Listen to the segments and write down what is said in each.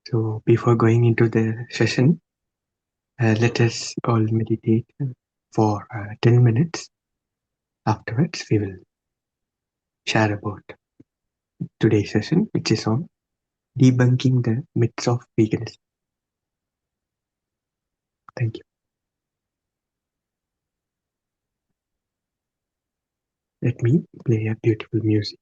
So, before going into the session, let us all meditate for 10 minutes. Afterwards, we will share about today's session, which is on debunking the myths of veganism. Thank you. Let me play a beautiful music.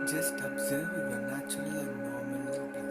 Just observe your natural and normal breath.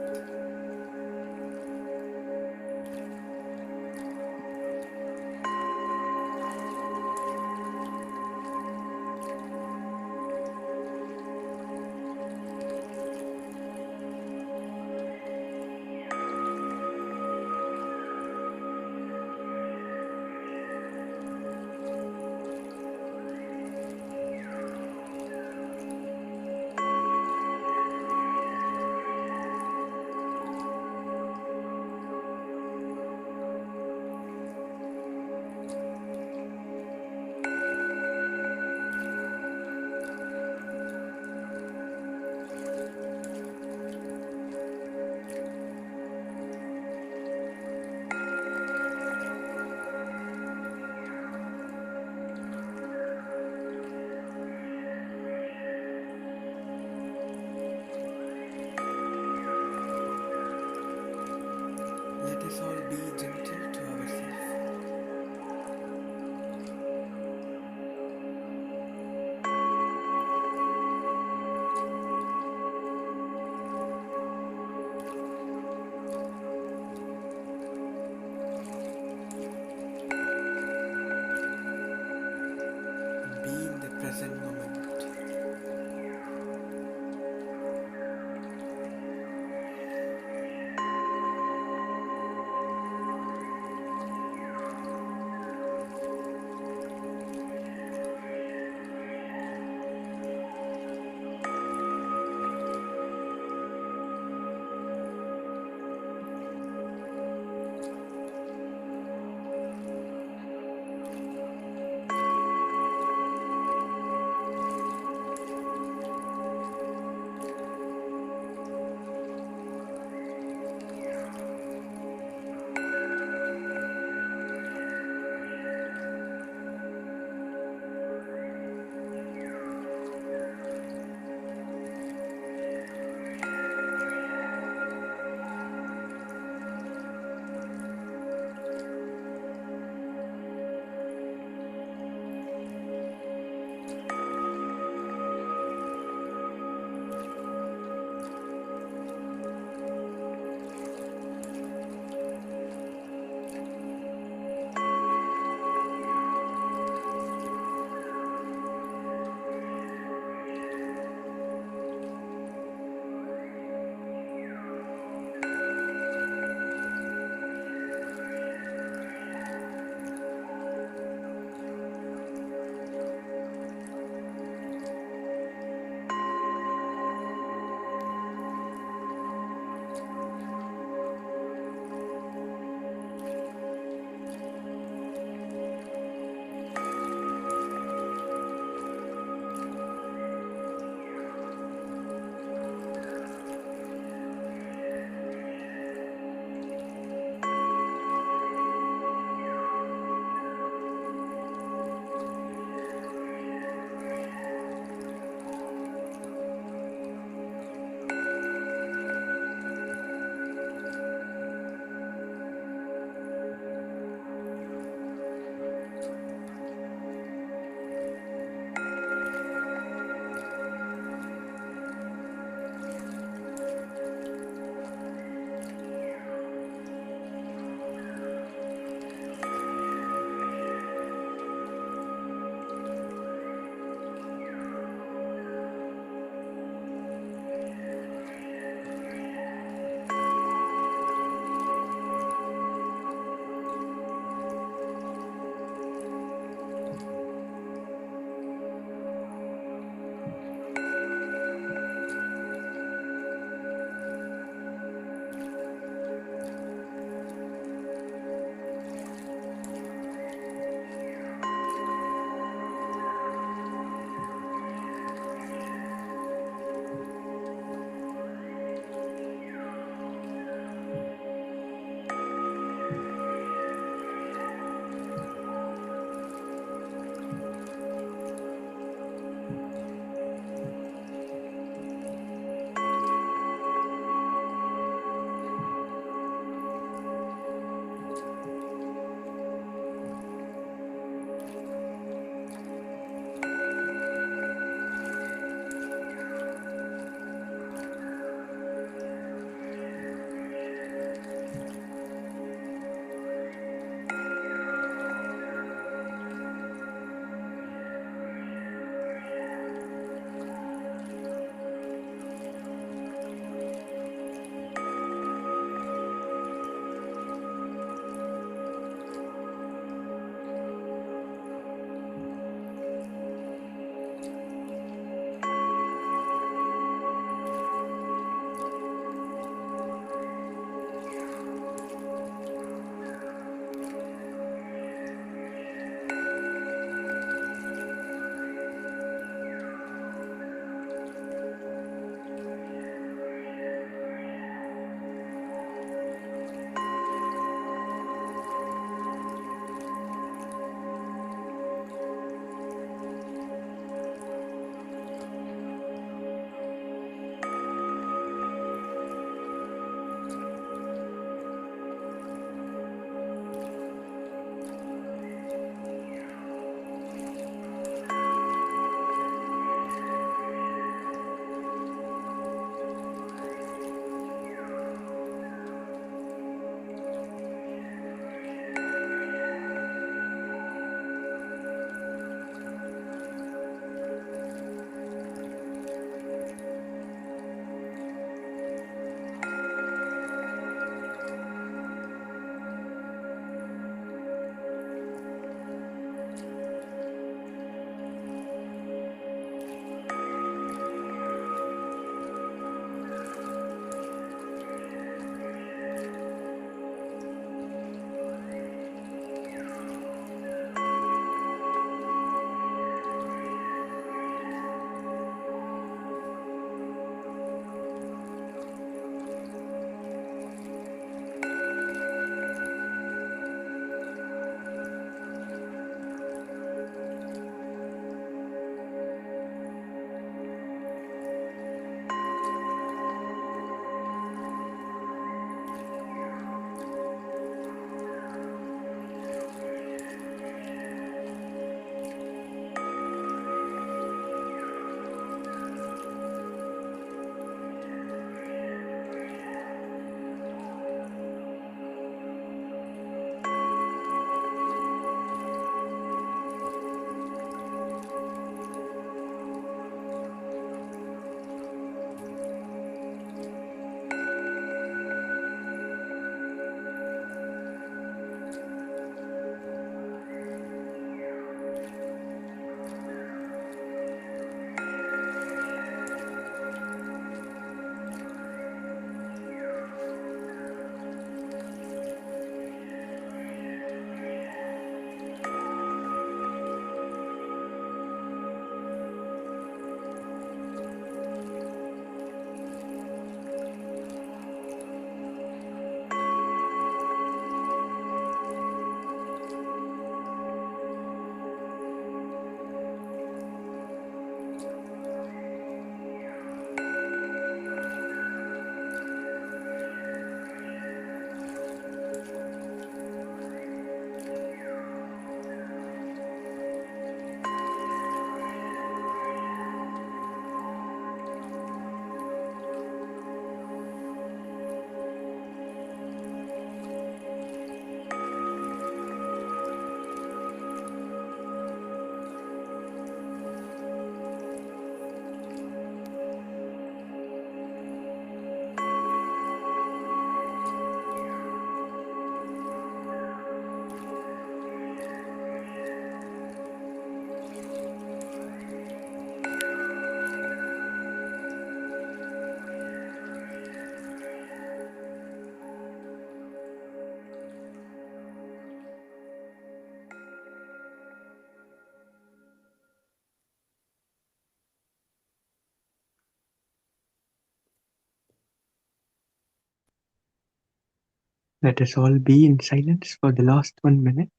Let us all be in silence for the last 1 minute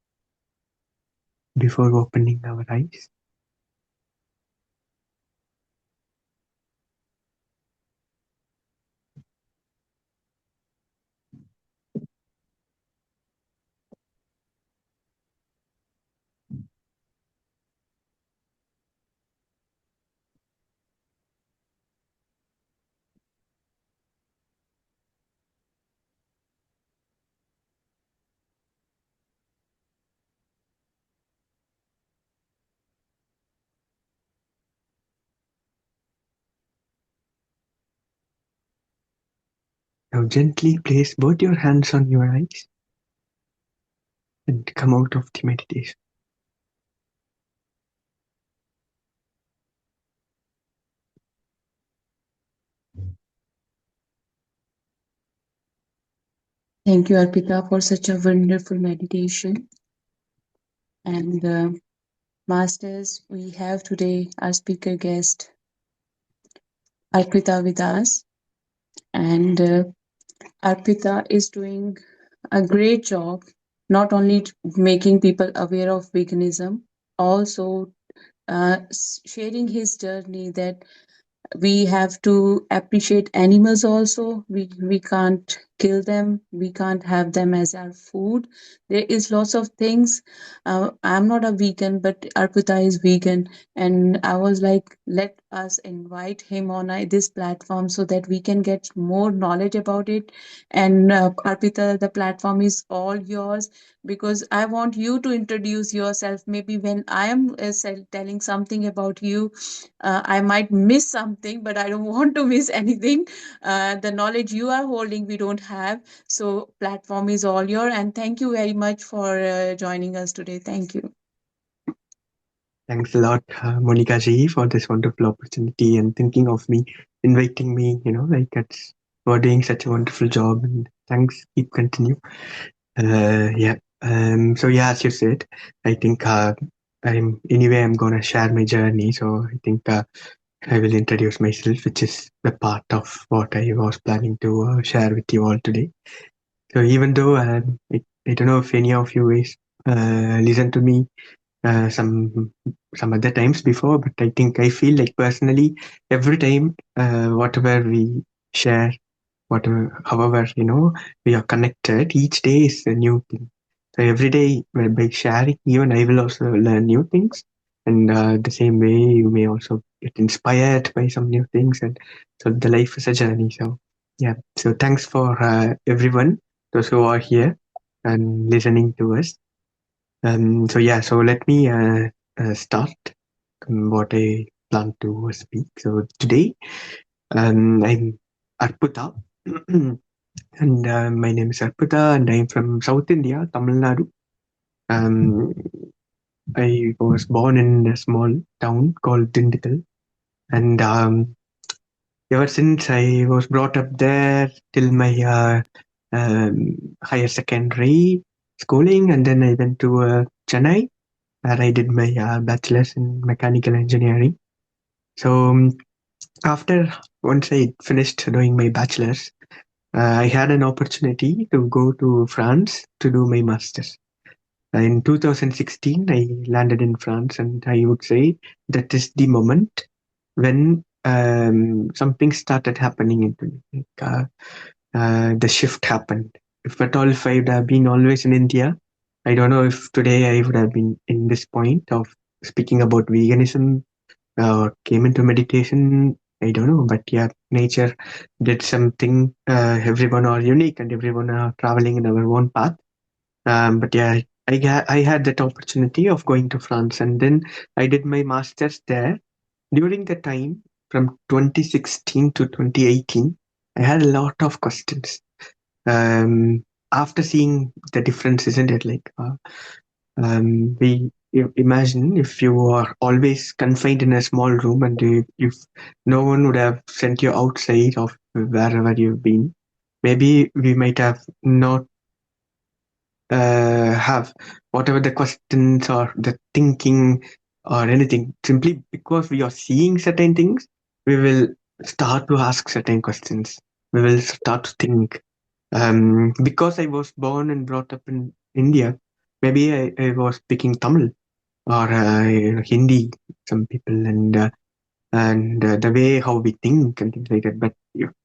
before opening our eyes. Now gently place both your hands on your eyes and come out of the meditation. Thank you, Arpita, for such a wonderful meditation. And masters, we have today our speaker guest, Arpita, with us. And Arpita is doing a great job, not only making people aware of veganism, also sharing his journey that we have to appreciate animals also. We can't kill them, we can't have them as our food. There is lots of things. I'm not a vegan, but Arpita is vegan, and I was like, let us invite him on this platform so that we can get more knowledge about it. And Arpita, the platform is all yours, because I want you to introduce yourself. Maybe when I am telling something about you, I might miss something, but I don't want to miss anything. The knowledge you are holding, we don't have. So, platform is all your. And thank you very much for joining us today. Thank you. Thanks a lot, Monica ji, for this wonderful opportunity and thinking of me, inviting me. Like it's for doing such a wonderful job. And thanks, keep continue. Yeah. So yeah, as you said, I think I'm gonna share my journey. So I think I will introduce myself, which is the part of what I was planning to share with you all today. So even though I don't know if any of you guys listen to me uh, some some other times before, but I think I feel like personally every time whatever we share, whatever however we are connected, each day is a new thing. So every day by sharing, even I will also learn new things, and the same way you may also get inspired by some new things, and so the life is a journey. So yeah, so thanks for everyone, those who are here and listening to us. So yeah, so let me start what I plan to speak. So today, I'm Arputha, and my name is Arputha, and I'm from South India, Tamil Nadu. Um, I was born in a small town called Dindigul, and ever since I was brought up there till my higher secondary schooling, and then I went to Chennai where I did my bachelor's in mechanical engineering. So after once I finished doing my bachelor's, I had an opportunity to go to France to do my master's. In 2016, I landed in France, and I would say that is the moment when something started happening into me. The shift happened. If at all, if I would have been always in India, I don't know if today I would have been in this point of speaking about veganism or came into meditation. I don't know, but yeah, nature did something. Everyone are unique and everyone are traveling in our own path. But yeah, I had that opportunity of going to France, and then I did my master's there. During the time from 2016 to 2018, I had a lot of questions. After seeing the difference, isn't it? Like, we imagine if you are always confined in a small room and if no one would have sent you outside of wherever you've been, maybe we might have not have whatever the questions or the thinking or anything. Simply because we are seeing certain things, we will start to ask certain questions. We will start to think. Because I was born and brought up in India, maybe I was speaking Tamil or Hindi, some people, and the way how we think and things like that. But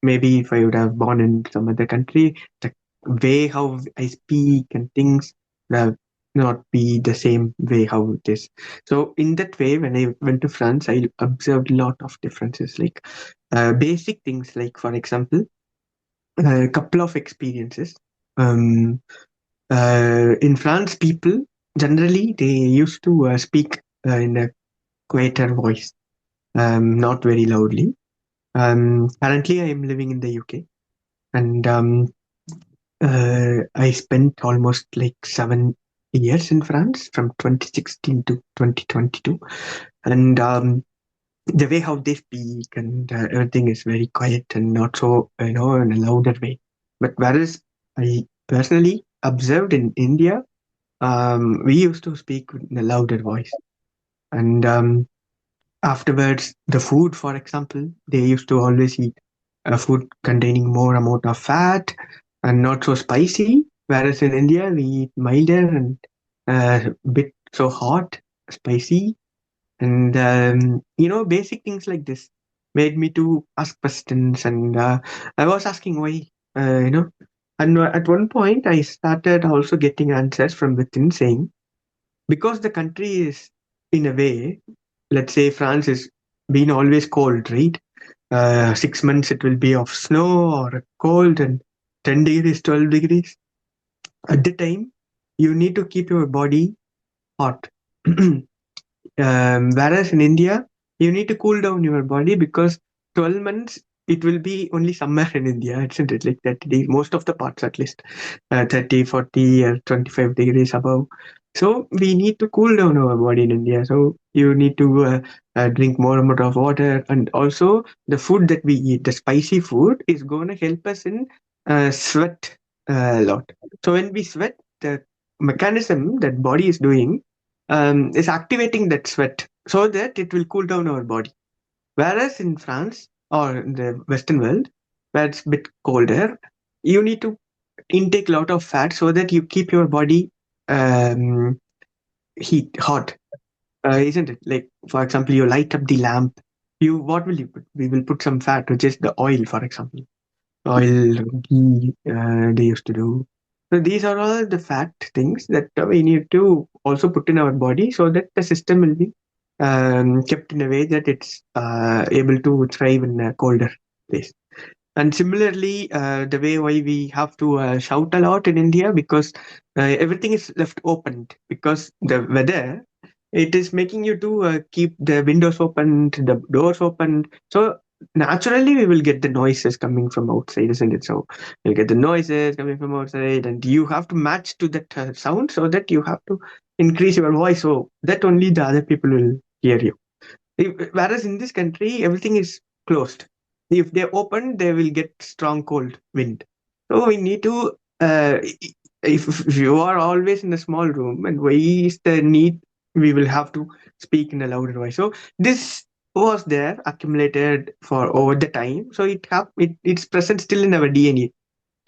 maybe if I would have born in some other country, the way how I speak and things would have not be the same way how it is. So in that way, when I went to France, I observed a lot of differences, like basic things, like for example, a couple of experiences. Um, in France, people generally they used to speak in a quieter voice, not very loudly. Currently, I am living in the UK, and I spent almost like 7 years in France from 2016 to 2022, and the way how they speak and everything is very quiet and not so in a louder way. But whereas I personally observed in India, we used to speak in a louder voice, and afterwards, the food, for example, they used to always eat food containing more amount of fat and not so spicy. Whereas in India, we eat milder and bit so hot, spicy, and basic things like this made me to ask questions. And I was asking why, and at one point I started also getting answers from within, saying because the country is in a way, let's say France is been always cold, right? 6 months it will be of snow or cold, and 10 degrees, 12 degrees at the time you need to keep your body hot. Whereas in India, you need to cool down your body because 12 months it will be only summer in India, isn't it? Like 30 days, most of the parts at least, 30, 40, or 25 degrees above. So we need to cool down our body in India. So you need to drink more amount of water, and also the food that we eat, the spicy food, is going to help us in sweat a lot. So when we sweat, the mechanism that body is doing is activating that sweat so that it will cool down our body. Whereas in France or in the Western world, where it's a bit colder, you need to intake a lot of fat so that you keep your body um, heat hot, isn't it? Like for example, you light up the lamp. You what will you put? We will put some fat, which is the oil, for example oil, ghee, they used to do. So these are all the fact things that we need to also put in our body so that the system will be kept in a way that it's able to thrive in a colder place. And similarly, the way why we have to shout a lot in India because everything is left open because the weather it is making you to keep the windows open, the doors open. So naturally, we will get the noises coming from outside, isn't it? So you'll get the noises coming from outside, and you have to match to that sound so that you have to increase your voice so that only the other people will hear you. Whereas in this country, everything is closed. If they open, they will get strong cold wind. So we need to. If you are always in a small room, and why is the need? We will have to speak in a louder voice. So this was there accumulated for over the time. So it's present still in our DNA.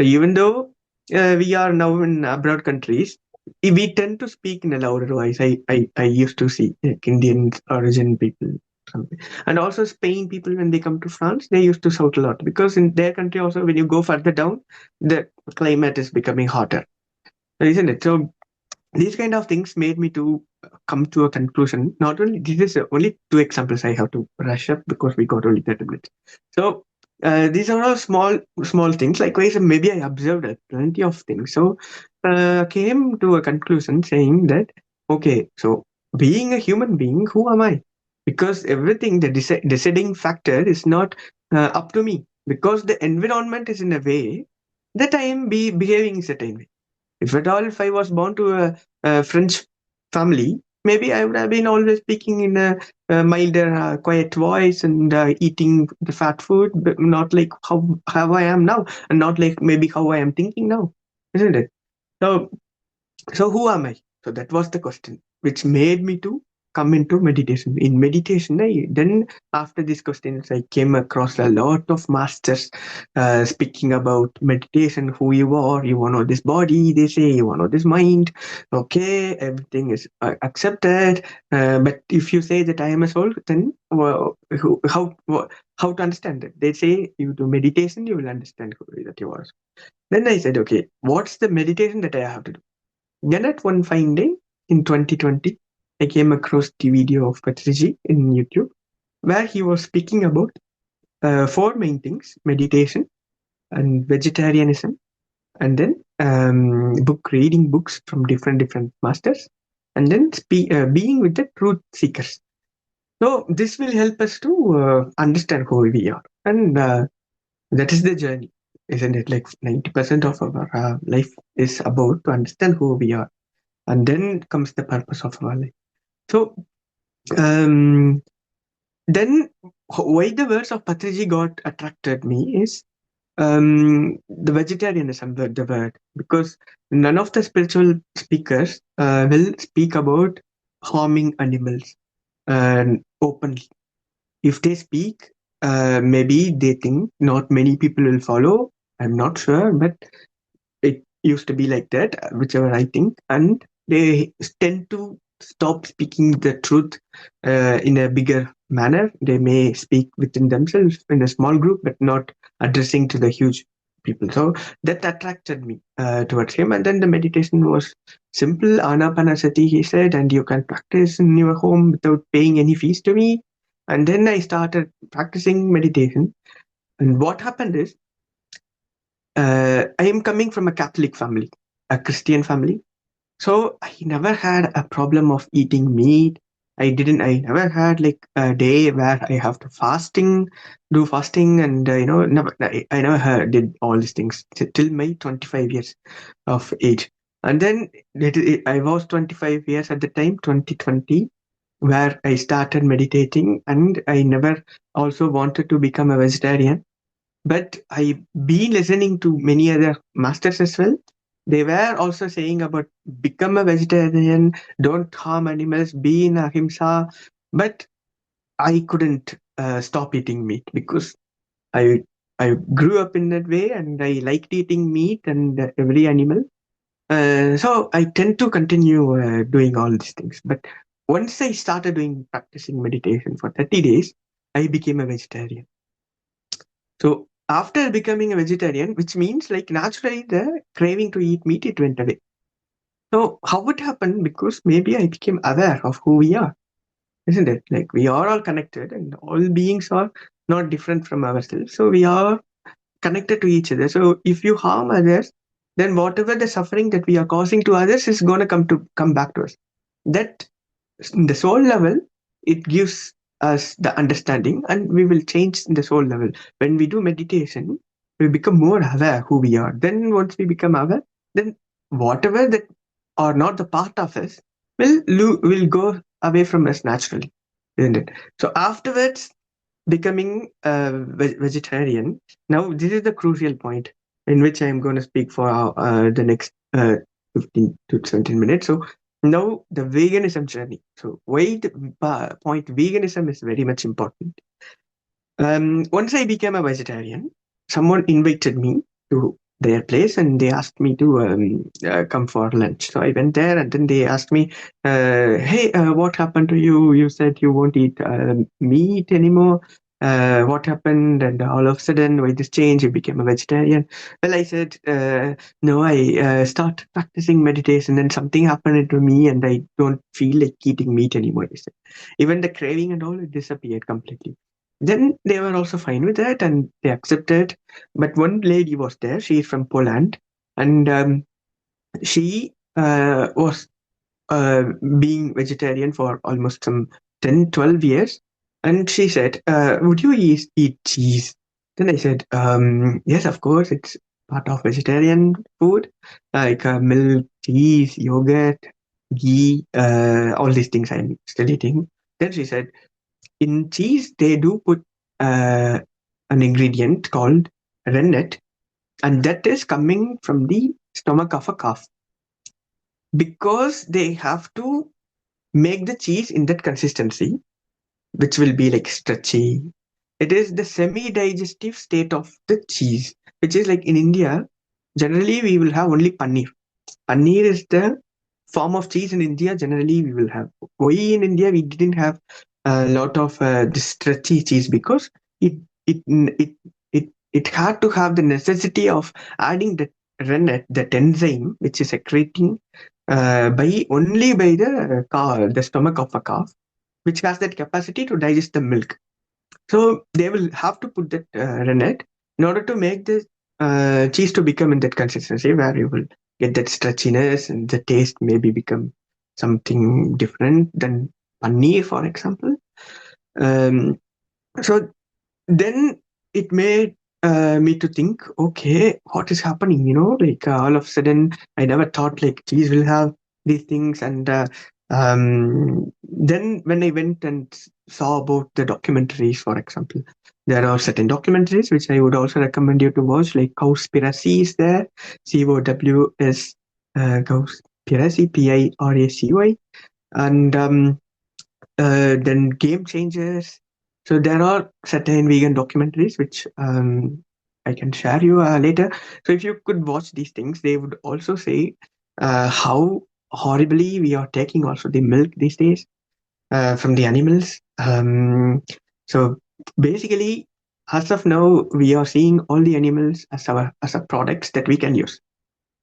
So even though we are now in abroad countries, we tend to speak in a louder voice. I used to see like Indian origin people. Something. And also Spain people, when they come to France, they used to shout a lot because in their country also, when you go further down, the climate is becoming hotter, isn't it? So these kind of things made me to come to a conclusion. Not only this is only two examples I have to rush up because we got only 30 minutes. So these are all small things. Likewise, maybe I observed plenty of things. So came to a conclusion saying that okay, so being a human being, who am I? Because everything the deciding factor is not up to me because the environment is in a way that I am behaving certain way. If at all, if I was born to a French family, maybe I would have been always speaking in a milder, quiet voice and eating the fat food, but not like how I am now, and not like maybe how I am thinking now, isn't it? So, so who am I? So that was the question, which made me to come into meditation. In meditation, then after these questions, I came across a lot of masters speaking about meditation, who you want to know this body, they say, you want to know this mind. Okay, everything is accepted. But if you say that I am a soul, then how to understand it? They say you do meditation, you will understand that you are. Then I said, okay, what's the meditation that I have to do? Then at one fine day in 2020, I came across the video of Patriji in YouTube where he was speaking about four main things: meditation and vegetarianism, and then reading books from different masters, and then being with the truth seekers. So this will help us to understand who we are, and that is the journey, isn't it? Like 90% of our life is about to understand who we are, and then comes the purpose of our life. So um, then why the words of Patriji got attracted me is the vegetarianism, the word, because none of the spiritual speakers will speak about harming animals openly. If they speak, maybe they think not many people will follow. I'm not sure, but it used to be like that, whichever I think, and they tend to stop speaking the truth in a bigger manner. They may speak within themselves in a small group, but not addressing to the huge people. So that attracted me towards him. And then the meditation was simple, anapanasati, he said, and you can practice in your home without paying any fees to me. And then I started practicing meditation. And what happened is, I am coming from a Catholic family, a Christian family. So I never had a problem of eating meat. I never had like a day where I have to do fasting, and I never did all these things till my 25 years of age. And then I was 25 years at the time, 2020, where I started meditating, and I never also wanted to become a vegetarian, but I've been listening to many other masters as well. They were also saying about become a vegetarian, don't harm animals, be in ahimsa. But I couldn't stop eating meat because I I grew up in that way and I liked eating meat and every animal. So I tend to continue doing all these things. But once I started doing practicing meditation for 30 days, I became a vegetarian. So after becoming a vegetarian, which means like naturally the craving to eat meat, it went away. So how it happened? Because maybe I became aware of who we are, isn't it? Like we are all connected and all beings are not different from ourselves. So we are connected to each other. So if you harm others, then whatever the suffering that we are causing to others is gonna come back to us. That in the soul level, it gives us the understanding and we will change in the soul level. When we do meditation, we become more aware who we are. Then once we become aware, then whatever that are not the part of us will go away from us naturally, isn't it? So afterwards, becoming a vegetarian. Now, this is the crucial point in which I am going to speak for the next 15 to 17 minutes. So, now the veganism journey. So, why the point veganism is very much important. Once I became a vegetarian, someone invited me to their place and they asked me to come for lunch. So I went there and then they asked me, hey, what happened to you? You said you won't eat meat anymore. What happened? And all of a sudden, why this change? You became a vegetarian. Well, I said, no, I started practicing meditation and something happened to me and I don't feel like eating meat anymore. I said. Even the craving and all, it disappeared completely. Then they were also fine with that and they accepted. But one lady was there, she is from Poland, and she was uh, being vegetarian for almost some 10, 12 years. And she said, would you eat cheese? Then I said, yes, of course, it's part of vegetarian food, like milk, cheese, yogurt, ghee, all these things I'm still eating. Then she said, in cheese, they do put uh, an ingredient called rennet, and that is coming from the stomach of a calf because they have to make the cheese in that consistency, which will be like stretchy. It is the semi-digestive state of the cheese, which is like in India, generally we will have only paneer. Paneer is the form of cheese in India. Generally, we will have. We in India, we didn't have a lot of this stretchy cheese because it it it it had to have the necessity of adding the rennet, that enzyme which is secreting by only by the the stomach of a calf, which has that capacity to digest the milk. So they will have to put that rennet in order to make the cheese to become in that consistency where you will get that stretchiness and the taste maybe become something different than paneer, for example. Um, so then it made me to think, okay, what is happening? Like all of a sudden, I never thought like cheese will have these things. And then when I went and saw about the documentaries, for example, there are certain documentaries which I would also recommend you to watch, like Cowspiracy is there, COWS, Cowspiracy, PIRACY, and then Game Changers. So there are certain vegan documentaries which I can share you later. So if you could watch these things, they would also say how horribly we are taking also the milk these days from the animals. So basically, as of now, we are seeing all the animals as our as a products that we can use.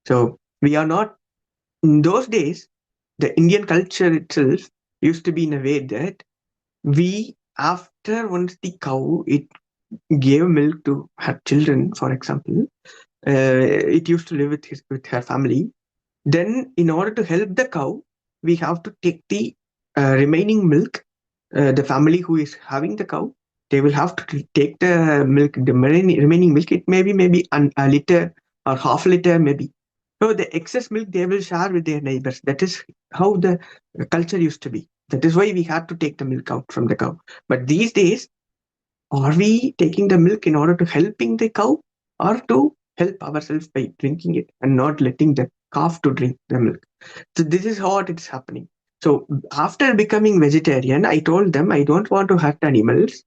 So we are not in those days. The Indian culture itself used to be in a way that we after once the cow it gave milk to her children, for example, it used to live with her family. Then in order to help the cow, we have to take the remaining milk. The family who is having the cow, they will have to take the milk, the remaining milk. It maybe a liter or half liter maybe. So the excess milk they will share with their neighbors. That is how the culture used to be. That is why we had to take the milk out from the cow. But these days, are we taking the milk in order to helping the cow or to help ourselves by drinking it and not letting the calf to drink the milk? So this is what it's happening. So after becoming vegetarian, I told them I don't want to hurt animals.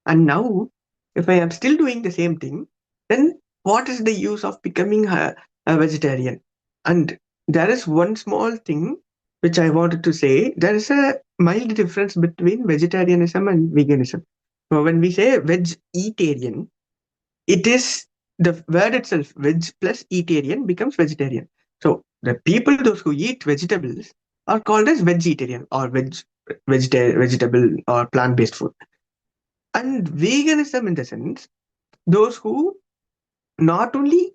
And now, if I am still doing the same thing, then what is the use of becoming a vegetarian? And there is one small thing which I wanted to say. There is a mild difference between vegetarianism and veganism. So when we say vegetarian, it is the word itself, veg plus etarian becomes vegetarian. So the people, those who eat vegetables, are called as vegetarian or vegetable or plant-based food. And veganism, in the sense, those who not only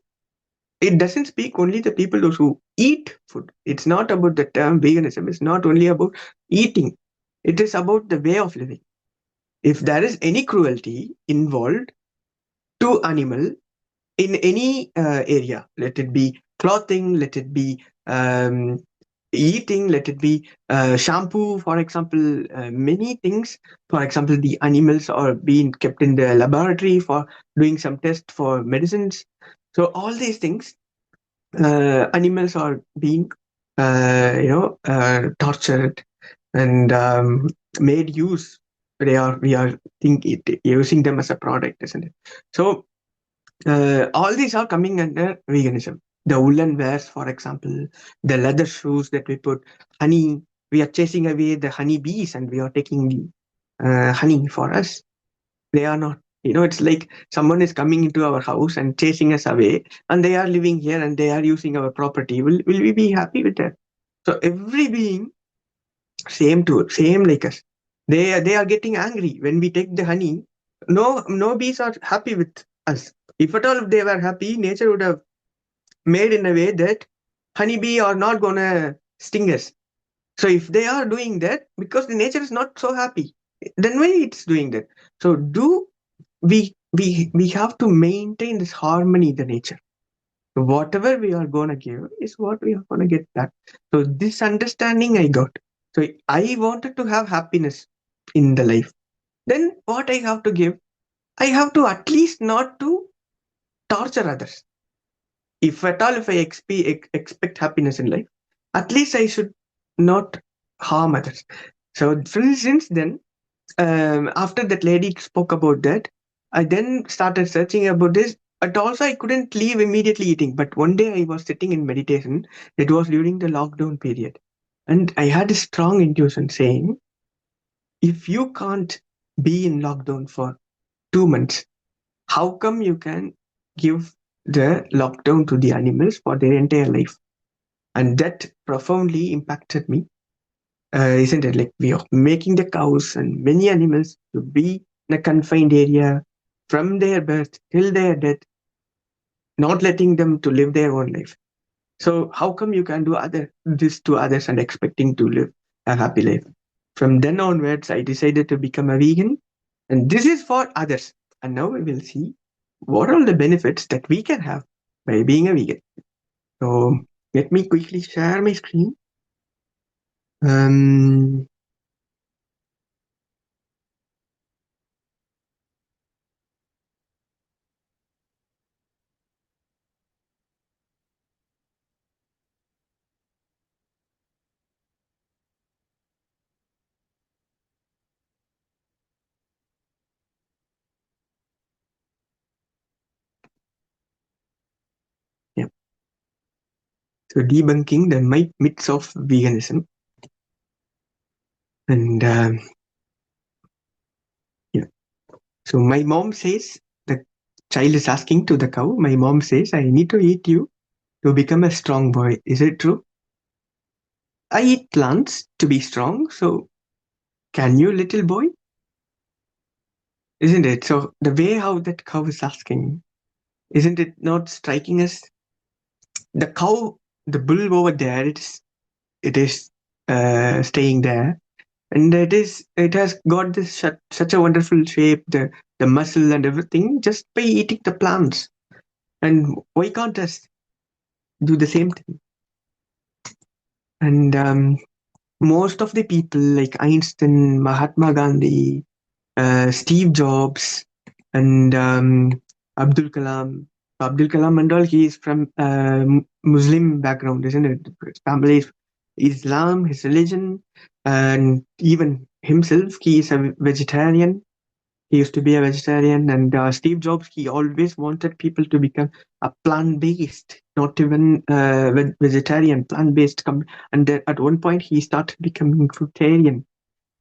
it doesn't speak only the people those who eat food. It's not about the term veganism. It's not only about eating. It is about the way of living. If there is any cruelty involved to animal in any area, let it be clothing, let it be eating, let it be shampoo, for example, many things. For example, the animals are being kept in the laboratory for doing some test for medicines. So all these things, animals are being, tortured and made use. We are using them as a product, isn't it? So all these are coming under veganism. The woolen wares, for example, the leather shoes that we put, honey, we are chasing away the honey bees and we are taking the honey for us. They are not. It's like someone is coming into our house and chasing us away, and they are living here and they are using our property. Will we be happy with that? So every being, same like us. They are getting angry when we take the honey. No bees are happy with us. If at all they were happy, nature would have made in a way that honeybee are not gonna sting us. So if they are doing that because the nature is not so happy, then why it's doing that? So do we have to maintain this harmony in the nature. Whatever we are gonna give is what we are gonna get back. So this understanding I got. So I wanted to have happiness in the life. Then what I have to give, I have to at least not to torture others. If at all, if I expect happiness in life, at least I should not. harm others. So, for instance, then after that lady spoke about that, I then started searching about this. But also, I couldn't leave immediately eating. But one day I was sitting in meditation. It was during the lockdown period. And I had a strong intuition saying, if you can't be in lockdown for 2 months, how come you can give the lockdown to the animals for their entire life? And that profoundly impacted me, isn't it? Like we are making the cows and many animals to be in a confined area from their birth till their death, not letting them to live their own life. So how come you can do other this to others and expecting to live a happy life? From then onwards, I decided to become a vegan, and this is for others. And now we will see what are the benefits that we can have by being a vegan. So let me quickly share my screen. Um, yeah. So debunking the myths of veganism, and yeah. So my mom says the child is asking to the cow. My mom says, "I need to eat you to become a strong boy." Is it true? I eat plants to be strong. So can you, little boy? Isn't it? So the way how that cow is asking, isn't it not striking us? The cow, the bull over there, it is staying there, and it has got this such a wonderful shape, the muscle and everything, just by eating the plants. And why can't us do the same thing? And most of the people like Einstein, Mahatma Gandhi, Steve Jobs, and Abdul Kalam. Abdul Kalam and all, he is from Muslim background, isn't it? His family is Islam, his religion, and even himself, he is a vegetarian. He used to be a vegetarian, and Steve Jobs, he always wanted people to become a plant-based, not even vegetarian, plant-based. And then at one point, he started becoming fruitarian.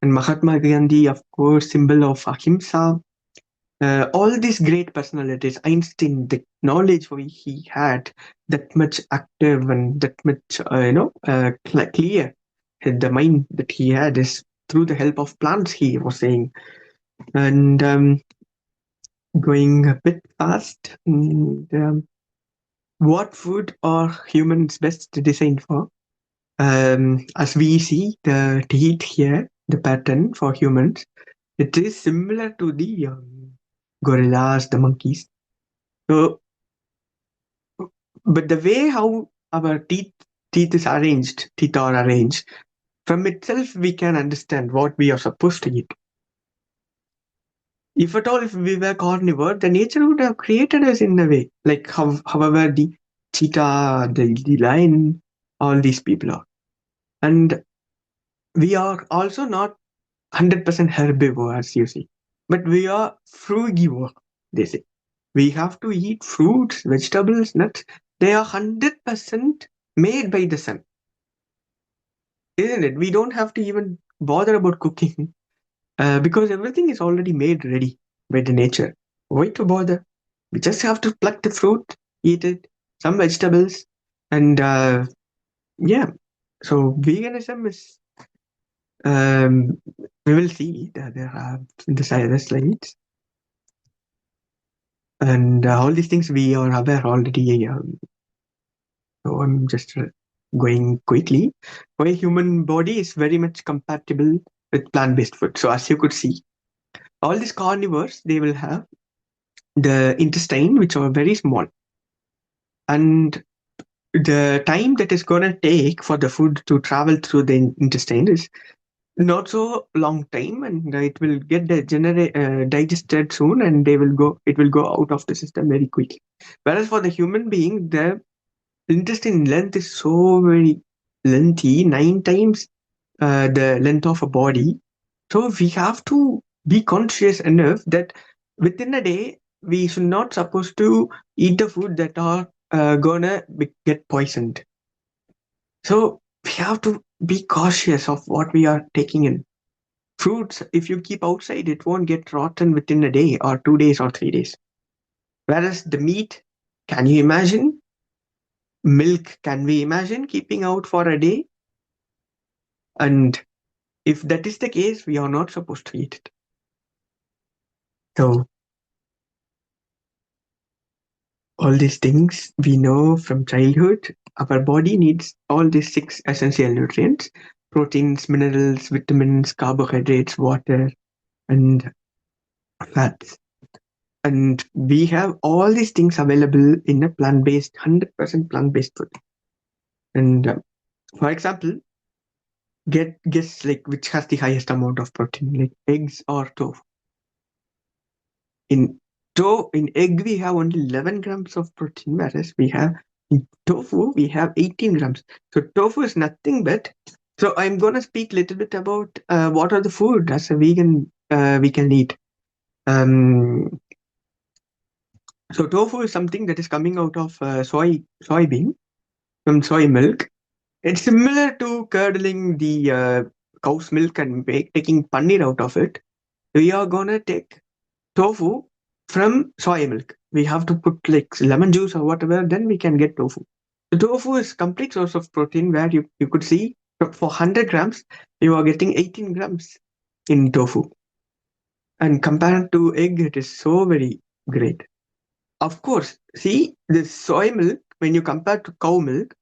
And Mahatma Gandhi, of course, symbol of ahimsa. All these great personalities, Einstein, the knowledge he had, that much active and that much, clear. The mind that he had is through the help of plants, he was saying. And going a bit fast, and, what food are humans best designed for? As we see the teeth here, the pattern for humans, it is similar to the gorillas, the monkeys. So, but the way how our teeth are arranged, from itself we can understand what we are supposed to eat. If at all, if we were carnivore, the nature would have created us in a way, like however the cheetah, the lion, all these people are. And we are also not 100% herbivores, you see, but we are frugivore, they say. We have to eat fruits, vegetables, nuts. They are 100% made by the sun, isn't it? We don't have to even bother about cooking because everything is already made ready by the nature. Why to bother? We just have to pluck the fruit, eat it, some vegetables, and yeah. So veganism is, um, we will see that there are in the slides, and all these things we are aware already. So I'm just going quickly. Why human body is very much compatible with plant-based food. So as you could see, all these carnivores, they will have the intestine, which are very small, and the time that is going to take for the food to travel through the intestine is not so long time, and it will get digested soon, and it will go out of the system very quickly. Whereas for the human being, the intestine length is so very lengthy, 9 times the length of a body. So we have to be conscious enough that within a day we should not supposed to eat the food that are gonna get poisoned. So we have to be cautious of what we are taking in. Fruits, if you keep outside, it won't get rotten within a day or 2 days or 3 days. Whereas the meat, can you imagine? Milk, can we imagine keeping out for a day? And if that is the case, we are not supposed to eat it. So all these things we know from childhood, our body needs all these six essential nutrients: proteins, minerals, vitamins, carbohydrates, water, and fats. And we have all these things available in a plant based, 100% plant based food. And for example, guess like which has the highest amount of protein, like eggs or tofu. In egg we have only 11 grams of protein, whereas we have in tofu we have 18 grams. So tofu is nothing but. So I'm gonna speak a little bit about what are the food as a vegan we can eat. Um, so tofu is something that is coming out of soybean from soy milk. It's similar to curdling the cow's milk and taking paneer out of it. We are gonna take tofu from soy milk. We have to put like lemon juice or whatever, then we can get tofu. The tofu is complete source of protein where you could see for 100 grams, you are getting 18 grams in tofu. And compared to egg, it is so very great. Of course, see the soy milk, when you compare to cow milk,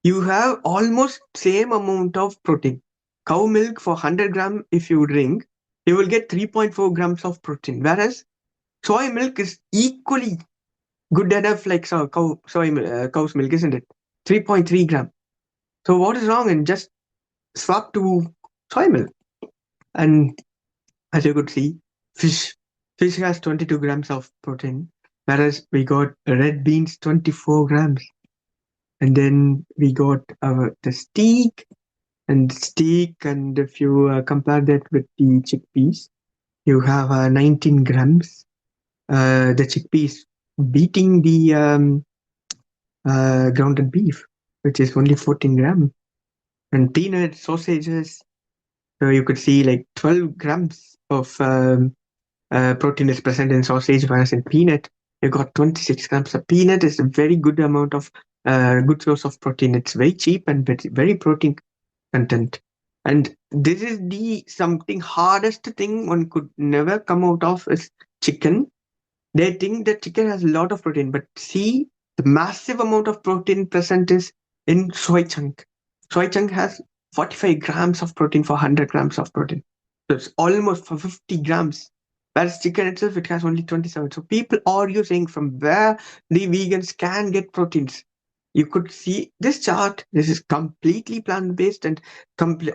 you have almost same amount of protein. Cow milk for 100 gram, if you drink, you will get 3.4 grams of protein. Whereas soy milk is equally good enough like cow's milk, isn't it? 3.3 gram. So what is wrong in just swap to soy milk? And as you could see, fish. Fish has 22 grams of protein, whereas we got red beans 24 grams. And then we got the steak, and if you compare that with the chickpeas, you have 19 grams. The chickpeas beating the grounded beef, which is only 14 gram. And peanuts, sausages, you could see like 12 grams of protein is present in sausage, whereas in peanut, you got 26 grams. A peanut is a very good amount of good source of protein. It's very cheap and very protein content. And this is the something hardest thing one could never come out of is chicken. They think that chicken has a lot of protein, but see the massive amount of protein present is in soy chunk. Soy chunk has 45 grams of protein for 100 grams of protein. So it's almost for 50 grams. Whereas chicken itself, it has only 27. So people argue saying from where the vegans can get proteins. You could see this chart. This is completely plant-based and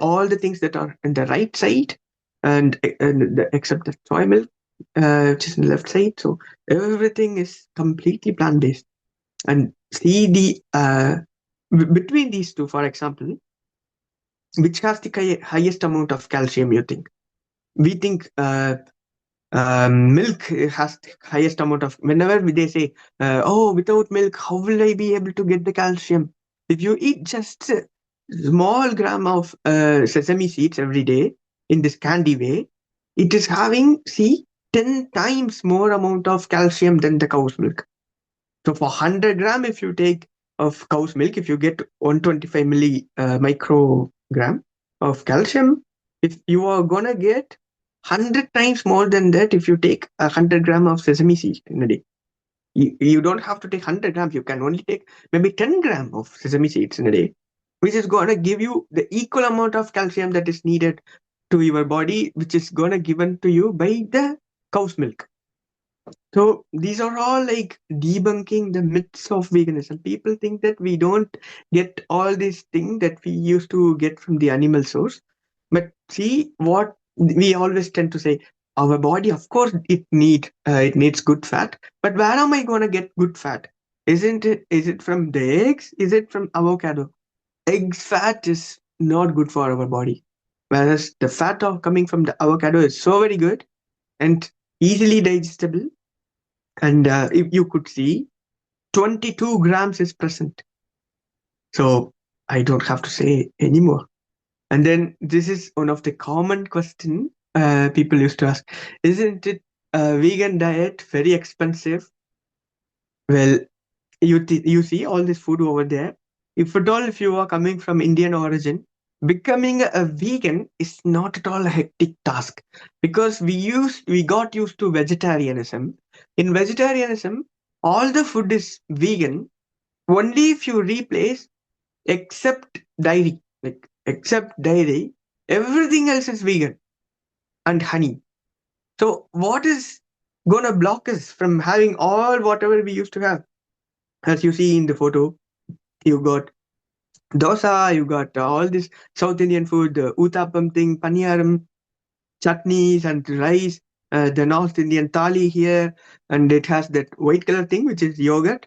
all the things that are in the right side and except the soy milk which is in the left side. So everything is completely plant based. And see the between these two, for example, which has the highest amount of calcium? You think? We think milk has the highest amount of. Whenever they say, "Oh, without milk, how will I be able to get the calcium?" If you eat just a small gram of sesame seeds every day in this candy way, it is having, see, 10 times more amount of calcium than the cow's milk. So for 100 gram, if you take of cow's milk, if you get 125 microgram of calcium, if you are gonna get 100 times more than that if you take 100 gram of sesame seed in a day. You don't have to take 100 grams. You can only take maybe 10 gram of sesame seeds in a day, which is going to give you the equal amount of calcium that is needed to your body, which is going to given to you by the cow's milk. So these are all like debunking the myths of veganism. People think that we don't get all these things that we used to get from the animal source. But see what we always tend to say, our body, of course, it needs good fat. But where am I gonna get good fat? Isn't it? Is it from the eggs? Is it from avocado? Eggs fat is not good for our body. Whereas the fat of coming from the avocado is so very good and easily digestible. And if you could see, 22 grams is present. So I don't have to say anymore. And then this is one of the common question people used to ask: isn't it a vegan diet very expensive? Well, you see all this food over there. If at all, if you are coming from Indian origin, becoming a vegan is not at all a hectic task, because we got used to vegetarianism. In vegetarianism, all the food is vegan. Only if you replace, except dairy, like except dairy, everything else is vegan and honey. So what is gonna block us from having all whatever we used to have? As you see in the photo, you got dosa, you got all this South Indian food, the uttapam thing, paniyaram, chutneys and rice, the North Indian thali here, and it has that white color thing which is yogurt.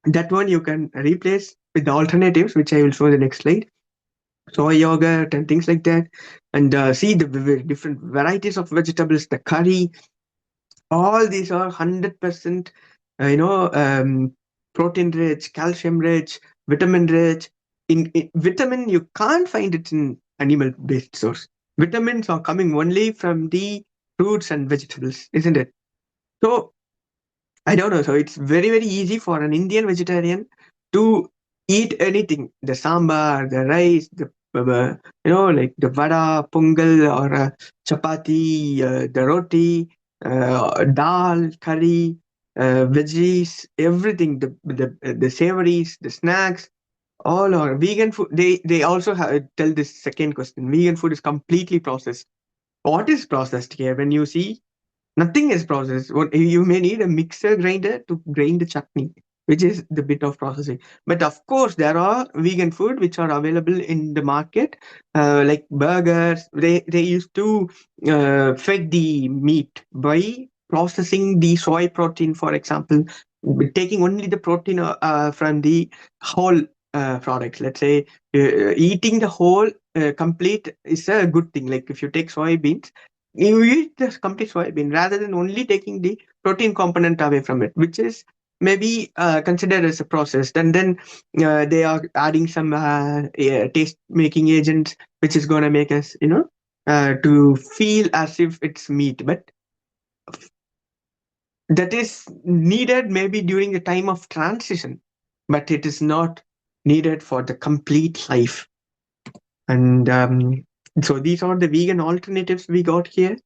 That one you can replace with the alternatives, which I will show in the next slide. Soy yogurt and things like that, and see the different varieties of vegetables, the curry, all these are 100% protein rich, calcium rich, vitamin rich. In vitamin, you can't find it in animal based source. Vitamins are coming only from the fruits and vegetables, isn't it? So I don't know. So it's very, very easy for an Indian vegetarian to eat anything: the sambar, the rice, the like the vada, pongal, or chapati, the roti, dal, curry, veggies, everything. The savories, the snacks, all are vegan food. They also tell this second question: vegan food is completely processed. What is processed here? When you see, nothing is processed. What you may need a mixer grinder to grind the chutney, which is the bit of processing. But of course, there are vegan food which are available in the market, like burgers. They used to fed the meat by processing the soy protein, for example, taking only the protein from the whole products. Let's say eating the whole complete is a good thing. Like if you take soybeans, you eat the complete soybean rather than only taking the protein component away from it, which is maybe considered as a process. And then they are adding some taste making agents, which is going to make us, to feel as if it's meat. But that is needed maybe during the time of transition, but it is not needed for the complete life. And so these are the vegan alternatives we got here.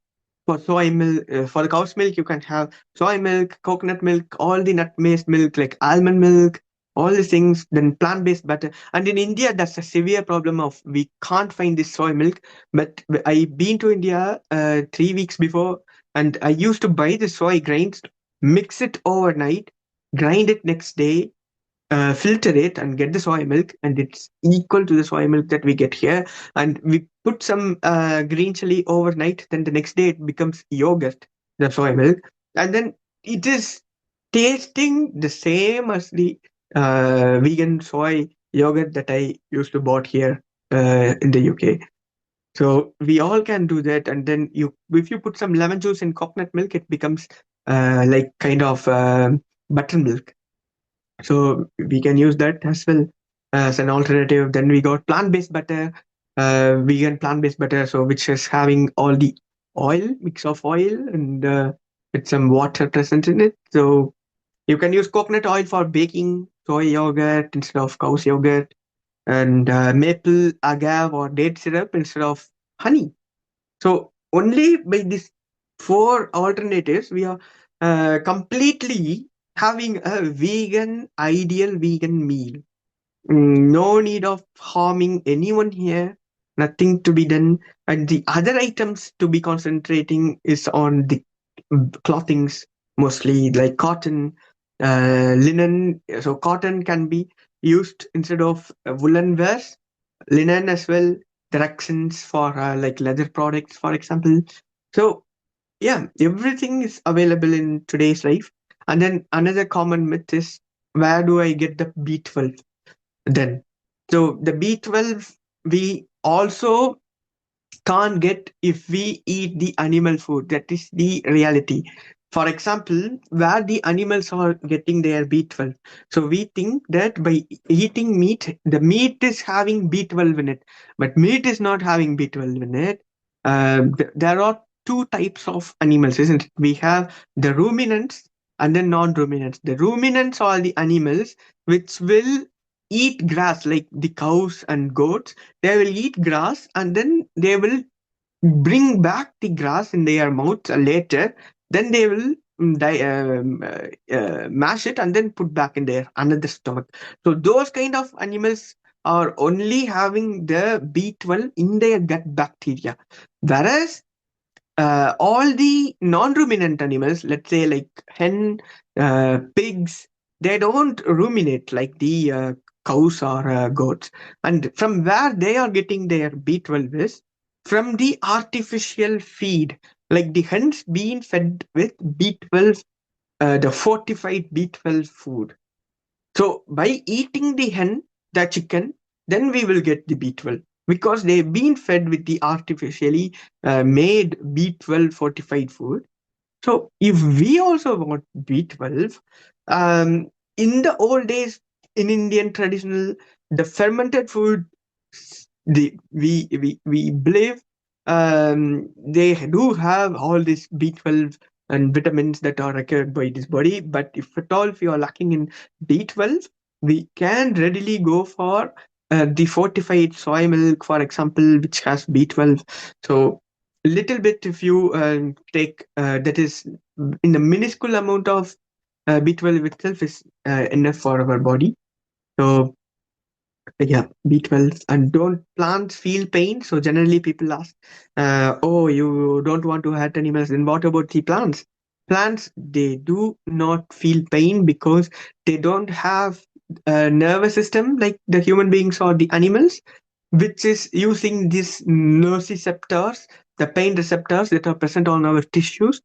For soy milk, for the cow's milk, you can have soy milk, coconut milk, all the nut-based milk like almond milk, all these things. Then plant-based butter. And in India, that's a severe problem of we can't find this soy milk. But I been to India 3 weeks before, and I used to buy the soy grains, mix it overnight, grind it next day, filter it and get the soy milk, and it's equal to the soy milk that we get here. And we put some green chili overnight, then the next day it becomes yogurt, the soy milk, and then it is tasting the same as the vegan soy yogurt that I used to bought here in the UK. So we all can do that, and then if you put some lemon juice in coconut milk, it becomes like kind of buttermilk. So we can use that as well as an alternative. Then we got plant-based butter, vegan plant-based butter, so which is having all the oil, mix of oil, and with some water present in it. So you can use coconut oil for baking soy yogurt instead of cow's yogurt, and maple agave or date syrup instead of honey. So only by these four alternatives, we are completely having a ideal vegan meal. No need of harming anyone here. Nothing to be done. And the other items to be concentrating is on the clothings, mostly like cotton, linen. So cotton can be used instead of woolen wares, linen as well, directions for like leather products, for example. So yeah, everything is available in today's life. And then another common myth is, where do I get the B12 then? So the B12 we also can't get if we eat the animal food. That is the reality. For example, where the animals are getting their B12. So we think that by eating meat, the meat is having B12 in it, but meat is not having B12 in it. There are two types of animals, isn't it? We have the ruminants and the non-ruminants. The ruminants are the animals which will eat grass, like the cows and goats. They will eat grass and then they will bring back the grass in their mouth later. Then they will mash it and then put back in their another stomach. So those kind of animals are only having the B12 in their gut bacteria, whereas all the non-ruminant animals, let's say like hen, pigs, they don't ruminate like the cows or goats. And from where they are getting their B12 is from the artificial feed. Like the hens being fed with B12, the fortified B12 food. So by eating the hen, the chicken, then we will get the B12 because they've been fed with the artificially made B12 fortified food. So if we also want B12, um, in the old days in Indian traditional, the fermented food, we believe they do have all this B12 and vitamins that are required by this body. But if at all if you are lacking in B12, we can readily go for the fortified soy milk, for example, which has B12. So little bit if you take that is in the minuscule amount of B12 itself is enough for our body. So yeah, B12. And don't plants feel pain? So generally people ask, oh, you don't want to hurt animals, then what about the plants? Plants, they do not feel pain because they don't have a nervous system like the human beings or the animals, which is using these nociceptors, the pain receptors that are present on our tissues,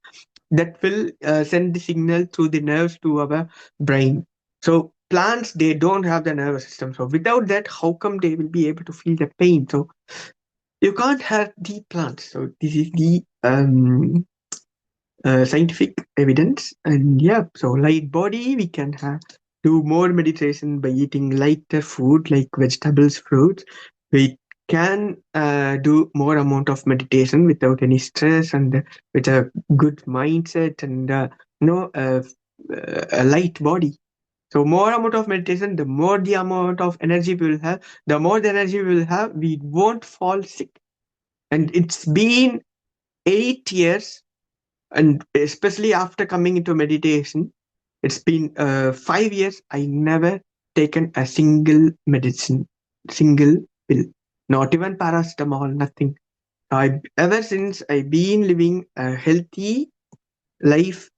that will send the signal through the nerves to our brain. So plants, they don't have the nervous system. So without that, how come they will be able to feel the pain? So you can't hurt the plants. So this is the scientific evidence. And yeah, so light body, we can have do more meditation by eating lighter food like vegetables, fruits. We can do more amount of meditation without any stress and with a good mindset and a light body. So more amount of meditation, the more the amount of energy we will have, the more the energy we will have, we won't fall sick. And it's been 8 years, and especially after coming into meditation, it's been 5 years. I never taken a single medicine, single pill, not even paracetamol, nothing. I ever since I've been living a healthy life.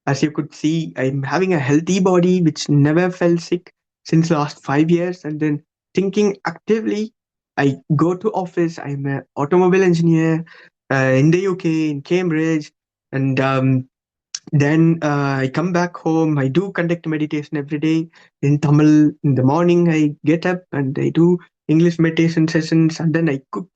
As you could see, I'm having a healthy body which never fell sick since last 5 years. And then thinking actively, I go to office. I'm an automobile engineer in the UK, in Cambridge. And then I come back home. I do conduct meditation every day in Tamil. In the morning, I get up and I do English meditation sessions. And then I cook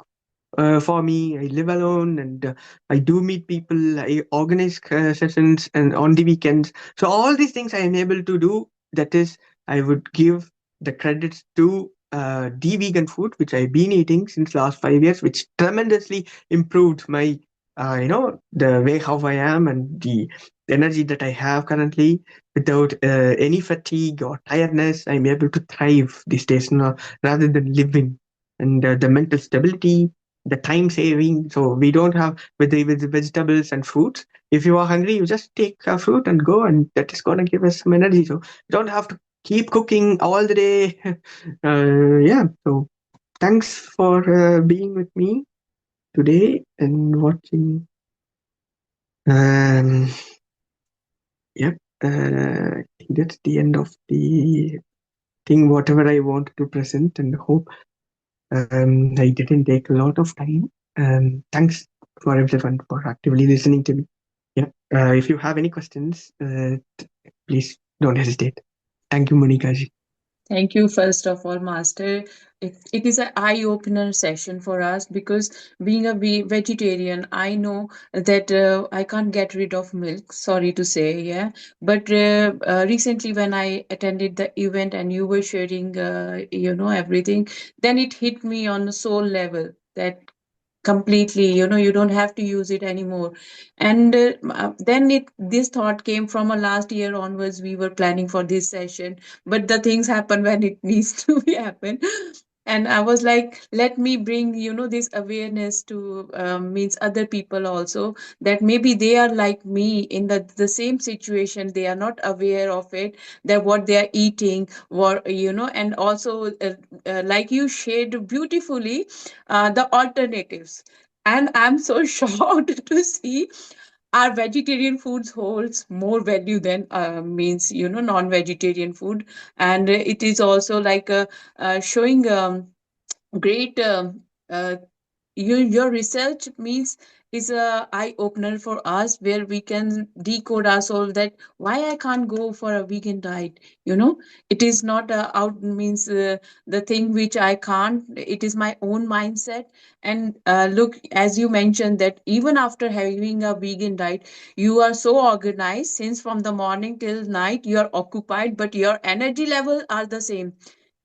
for me. I live alone and I do meet people. I organize sessions and on the weekends. So all these things I am able to do. That is, I would give the credits to the vegan food which I've been eating since last 5 years, which tremendously improved my the way how I am and the energy that I have currently without any fatigue or tiredness. I'm able to thrive these days now rather than living. And the mental stability, the time saving. So we don't have with the vegetables and fruits. If you are hungry, you just take a fruit and go, and that is gonna give us some energy. So you don't have to keep cooking all the day. Yeah. So thanks for being with me today and watching. Um, yep. I think that's the end of the thing. Whatever I wanted to present, and hope I didn't take a lot of time. Thanks for everyone for actively listening to me. Yeah. If you have any questions, please don't hesitate. Thank you, Monica ji. Thank you, first of all, Master. it is an eye opener session for us because being a vegetarian, I know that I can't get rid of milk. Sorry to say, yeah. But recently, when I attended the event and you were sharing, everything, then it hit me on the soul level that completely, you don't have to use it anymore. And then this thought came from a last year onwards. We were planning for this session, but the things happen when it needs to be happen. And I was like, let me bring this awareness to means other people also, that maybe they are like me in the same situation. They are not aware of it, that what they are eating, what and also like you shared beautifully the alternatives. And I'm so shocked to see our vegetarian foods holds more value than means non-vegetarian food. And it is also like showing great your research means is a eye opener for us, where we can decode ourselves that why I can't go for a vegan diet. It is not out means the thing which I can't, it is my own mindset. And look, as you mentioned, that even after having a vegan diet, you are so organized, since from the morning till night you are occupied, but your energy level are the same.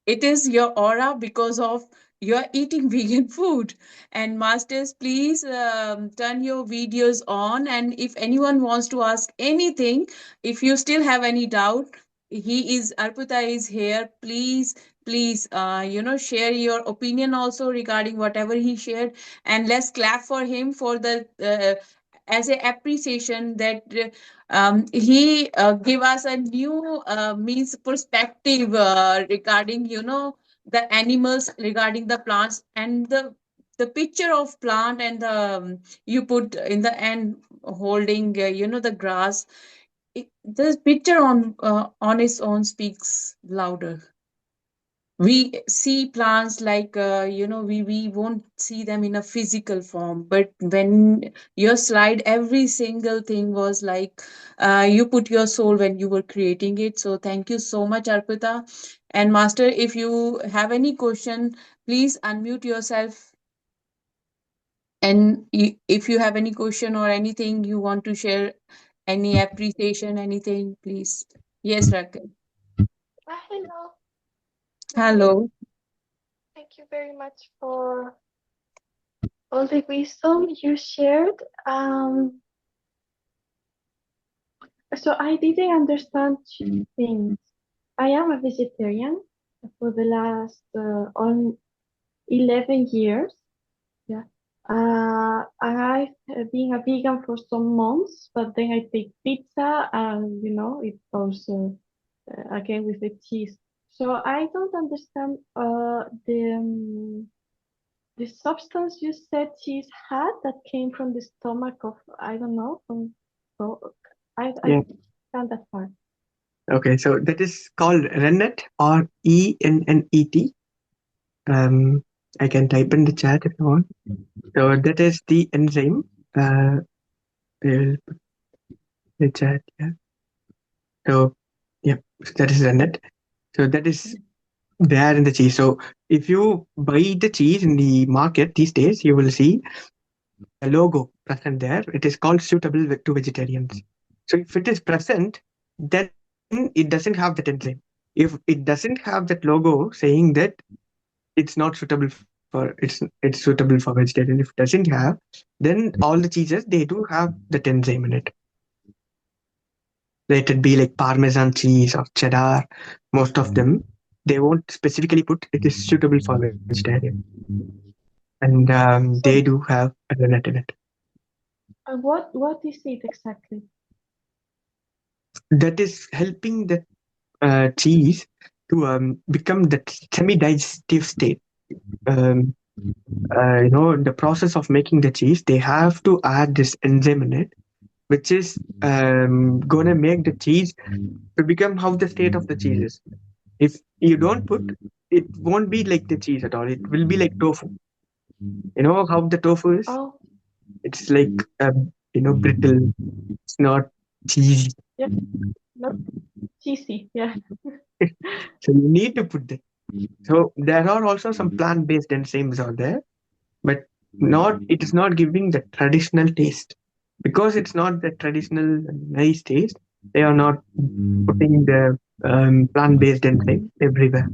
It is your aura because of you're eating vegan food. And masters, please turn your videos on, and if anyone wants to ask anything, if you still have any doubt, Arputha is here. Please share your opinion also regarding whatever he shared. And let's clap for him for the as a appreciation that he give us a new means perspective regarding the animals, regarding the plants, and the picture of plant, and the you put in the end holding the grass. The picture on its own speaks louder. We see plants like we won't see them in a physical form, but when your slide, every single thing was like you put your soul when you were creating it. So thank you so much, Arpita. And master, if you have any question, please unmute yourself. And if you have any question or anything you want to share, any appreciation, anything, please. Yes, Raquel. Hello. Hello. Thank you very much for all the wisdom you shared. So I didn't understand two things. I am a vegetarian for the last on 11 years. Yeah. I've been a vegan for some months, but then I take pizza and it goes again with the cheese. So I don't understand the substance you said cheese had that came from the stomach of, I don't know, from so I Yeah. found that part. Okay, so that is called rennet, or ENNET. Um, I can type in the chat if you want. So that is the enzyme. Uh, we'll put the chat. Yeah. So yeah, that is rennet. So that is there in the cheese. So if you buy the cheese in the market these days, you will see a logo present there. It is called suitable to vegetarians. So if it is present, then it doesn't have that enzyme. If it doesn't have that logo saying that it's not suitable for it's suitable for vegetarian, if it doesn't have, then all the cheeses they do have that enzyme in it. Let it be like Parmesan cheese or cheddar. Most of them they won't specifically put it is suitable for vegetarian, and they So do have a rennet in it. what is it exactly? That is helping the cheese to become that semi-digestive state. Um, the process of making the cheese, they have to add this enzyme in it, which is gonna make the cheese to become how the state of the cheese is. If you don't put, it won't be like the cheese at all. It will be like tofu. You know how the tofu is? Oh, It's like brittle. It's not cheesy. yeah, not cheesy. Yeah. So you need to put that. So there are also some plant-based enzymes out there, but not it is not giving the traditional taste. Because it's not the traditional nice taste, they are not putting the plant-based enzyme everywhere.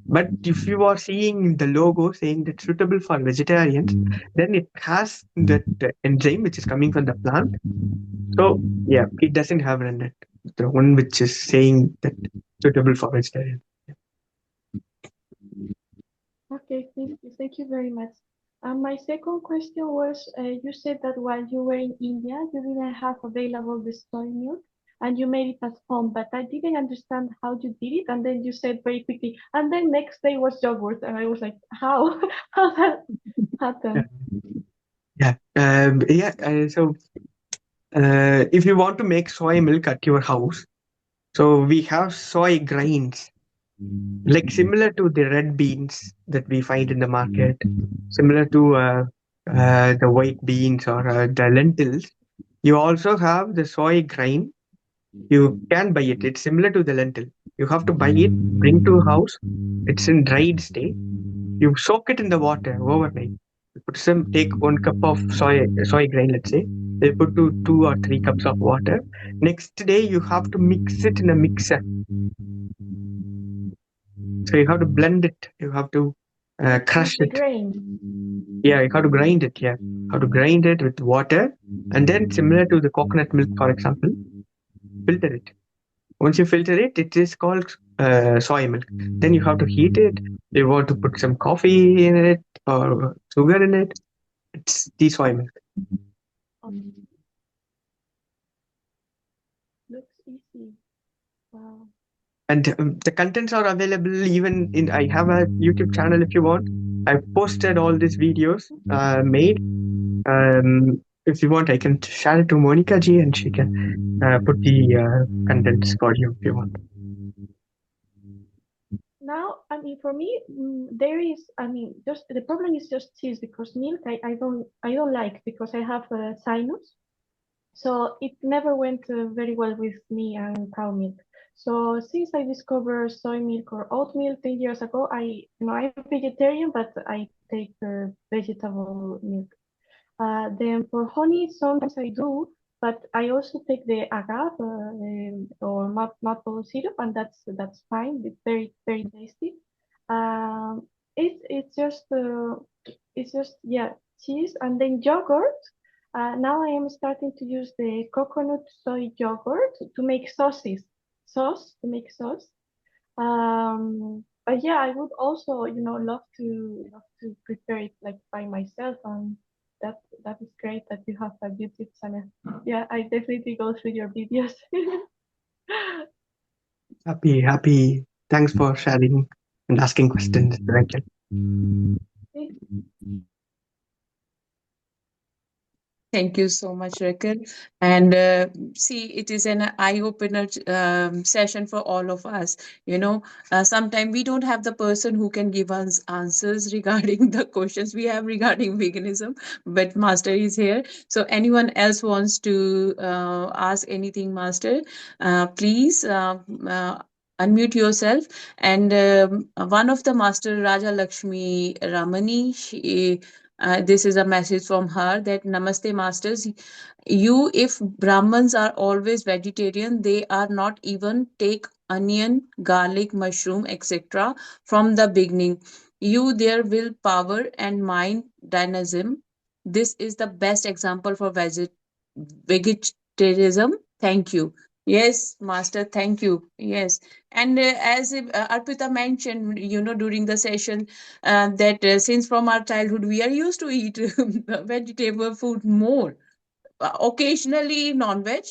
But if you are seeing the logo saying that suitable for vegetarians, then it has that enzyme which is coming from the plant. So yeah, it doesn't have rennet, the one which is saying that suitable for vegetarians. Okay, thank you very much. My second question was, you said that while you were in India, you didn't have available the soy milk and you made it at home, but I didn't understand how you did it. And then you said very quickly, and then next day was yogurt. And I was like, how? How that Yeah, happened? yeah. So if you want to make soy milk at your house, so we have soy grains, like similar to the red beans that we find in the market, similar to the white beans or the lentils. You also have the soy grain. You can buy it. It's similar to the lentil. You have to buy it, bring to house. It's in dried state. You soak it in the water overnight. You put some, take 1 cup of soy grain, let's say. You put 2 or 3 cups of water. Next day, you have to mix it in a mixer. So you have to blend it. You have to crush With the it. grain. Yeah, you have to grind it. Yeah, how to grind it with water, and then similar to the coconut milk, for example, filter it. Once you filter it, it is called soy milk. Then you have to heat it. You want to put some coffee in it or sugar in it. It's the soy milk. Okay, looks easy. Wow. And the contents are available even in. I have a YouTube channel if you want. I've posted all these videos made. If you want, I can share it to Monica G and she can put the contents for you if you want. Now, I mean, for me, there is, I mean, just the problem is just cheese because milk I don't like because I have a sinus. So it never went very well with me and cow milk. So since I discovered soy milk or oat milk 10 years ago, I'm vegetarian, but I take vegetable milk. Then for honey, sometimes I do, but I also take the agave or maple syrup, and that's fine. It's very tasty. Um, it's just yeah cheese and then yogurt. Now I am starting to use the coconut soy yogurt to make sauce. But yeah, I would also, love to prepare it like by myself, and that is great that you have a YouTube channel. Yeah, I definitely go through your videos. Happy. Thanks for sharing and asking questions, Rachel. Thank you so much, Raquel. And see, it is an eye opener session for all of us. Sometimes we don't have the person who can give us answers regarding the questions we have regarding veganism, but Master is here. So, anyone else wants to ask anything, Master, please. Unmute yourself, and one of the master, Raja Lakshmi Ramani, this is a message from her that Namaste Masters. You, if Brahmins are always vegetarian, they are not even take onion, garlic, mushroom, etc. from the beginning. You, their willpower and mind dynamism. This is the best example for vegetarianism. Thank you. Yes, Master, thank you. Yes. And as Arpita mentioned, during the session, that since from our childhood we are used to eat vegetable food more, occasionally non-veg,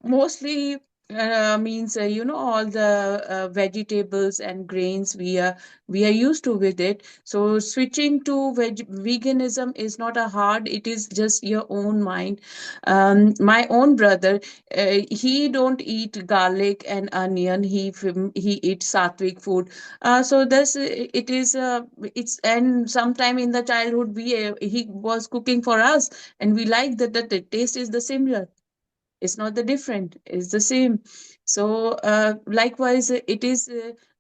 mostly means all the vegetables and grains we are used to with it. So switching to veganism is not a hard, it is just your own mind. My own brother, he don't eat garlic and onion, he eats sattvic food. So this it is it's and sometime in the childhood he was cooking for us, and we like that the taste is the similar, it's not the different, it's the same. So, likewise, it is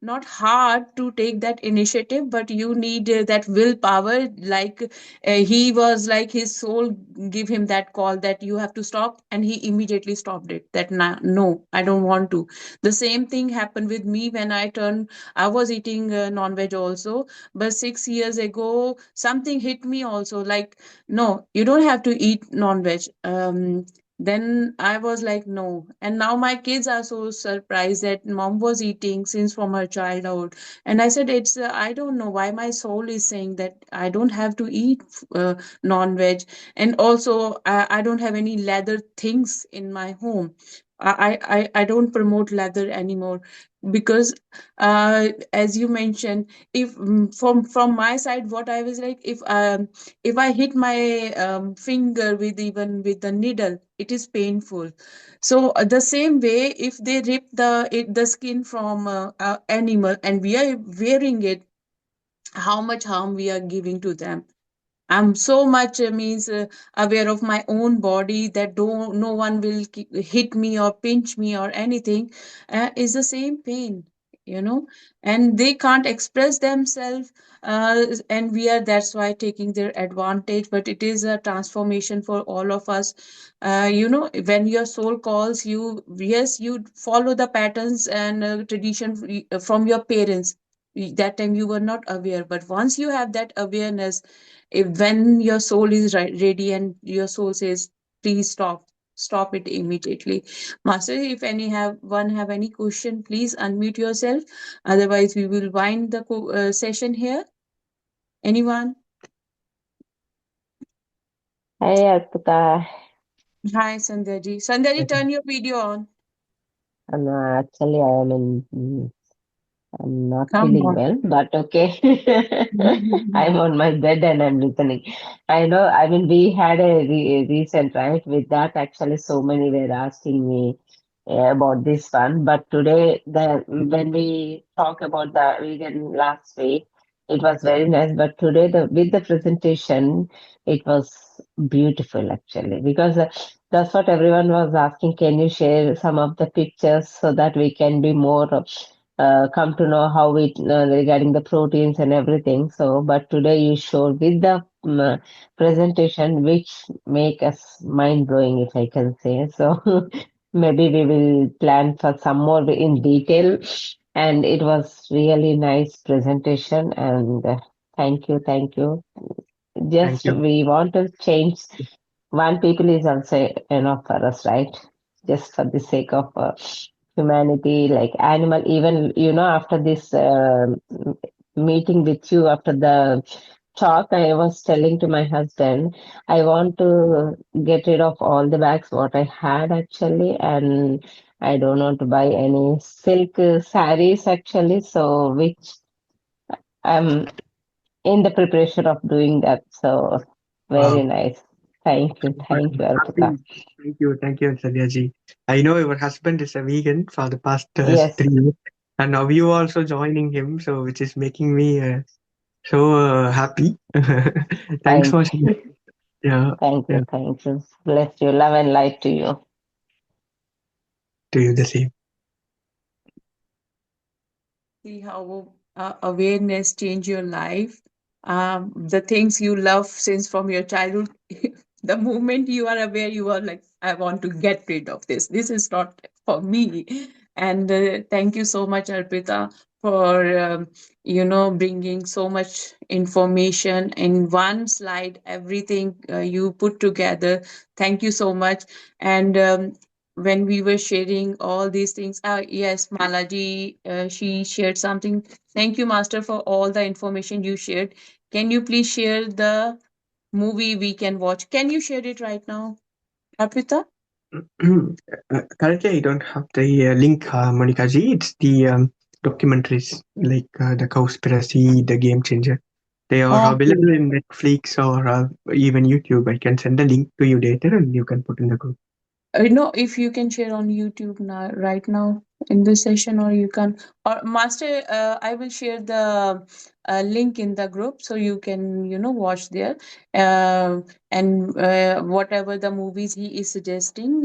not hard to take that initiative, but you need that willpower. Like he was like his soul give him that call that you have to stop, and he immediately stopped it. That no, I don't want to. The same thing happened with me when I turned. I was eating non-veg also, but 6 years ago something hit me also. Like no, you don't have to eat non-veg. Then I was like, no. And now my kids are so surprised that mom was eating since from her childhood. And I said, I don't know why my soul is saying that I don't have to eat non-veg. And also, I don't have any leather things in my home. I don't promote leather anymore because, as you mentioned, if from my side, what I was like, if I hit my finger with even with the needle, it is painful. So the same way, if they rip the skin from animal and we are wearing it, how much harm we are giving to them. I'm so much means aware of my own body that don't no one will hit me or pinch me or anything. Is the same pain, you know, and they can't express themselves. And we are that's why taking their advantage. But it is a transformation for all of us. When your soul calls you, yes, you follow the patterns and tradition from your parents. That time you were not aware, but once you have that awareness, if when your soul is ready and your soul says please stop it immediately. Master, if any have one have any question, please unmute yourself. Otherwise we will wind the session here. Anyone? Hey, Arputha. Hi Sandhya ji. Sandhya ji, turn your video on. Actually, I am I'm not Come feeling on. well, but okay. I'm on my bed and I'm listening. I know, I mean, we had a recent, right? With that, actually, so many were asking me about this one. But today, when we talk about the vegan last week, it was very nice. But today, with the presentation, it was beautiful, actually, because that's what everyone was asking. Can you share some of the pictures so that we can be more come to know how it regarding the proteins and everything. So, but today you showed with the presentation, which make us mind blowing, if I can say. So, maybe we will plan for some more in detail. And it was really nice presentation. And thank you, thank you. Thank Just you. we want to change one people is also enough for us, right? Just for the sake of humanity, like animal. Even after this meeting with you, after the talk, I was telling to my husband, I want to get rid of all the bags what I had actually, and I don't want to buy any silk saris actually. So which I'm in the preparation of doing that. So very Wow. nice. But Thank you, Arpita. happy. Thank you, Sandhya ji. I know your husband is a vegan for the past Yes, 3 years, and now you also joining him, so which is making me so happy. Thanks thank for sharing. Yeah, thank yeah. you, thank you. Bless you, love and light to you. To you the same. See how awareness change your life. The things you love since from your childhood, the moment you are aware, you are like, I want to get rid of this. This is not for me. And thank you so much, Arpita, for bringing so much information in one slide. Everything you put together. Thank you so much. And when we were sharing all these things, yes, Malaji, she shared something. Thank you, Master, for all the information you shared. Can you please share the movie we can watch? Can you share it right now, Arpita? Currently, I don't have the link, Monica ji. It's the documentaries like the Cowspiracy, the Game Changer. They are Okay. available in Netflix or even YouTube. I can send a link to you later, and you can put in the group. No, if you can share on YouTube now, right now. in this session, or you can, or master, I will share the link in the group so you can, watch there. And whatever the movies he is suggesting,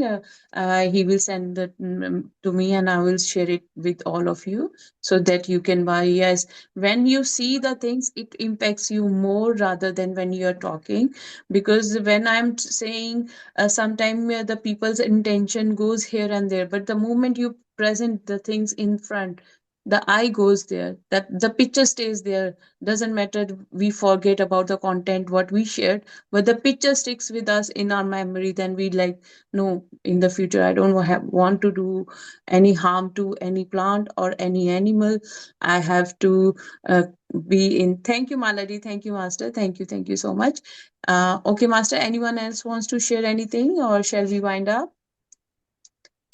he will send it to me, and I will share it with all of you so that you can buy. Yes, when you see the things, it impacts you more rather than when you are talking. Because when I'm saying, sometimes the people's intention goes here and there, but the moment you present the things in front, the eye goes there, that the picture stays there. Doesn't matter, we forget about the content what we shared, but the picture sticks with us in our memory. Then we like, no, in the future I don't want to do any harm to any plant or any animal. I have to uh, be in. Thank you, Maladi. Thank you, master. Thank you so much. Okay, master, anyone else wants to share anything, or shall we wind up?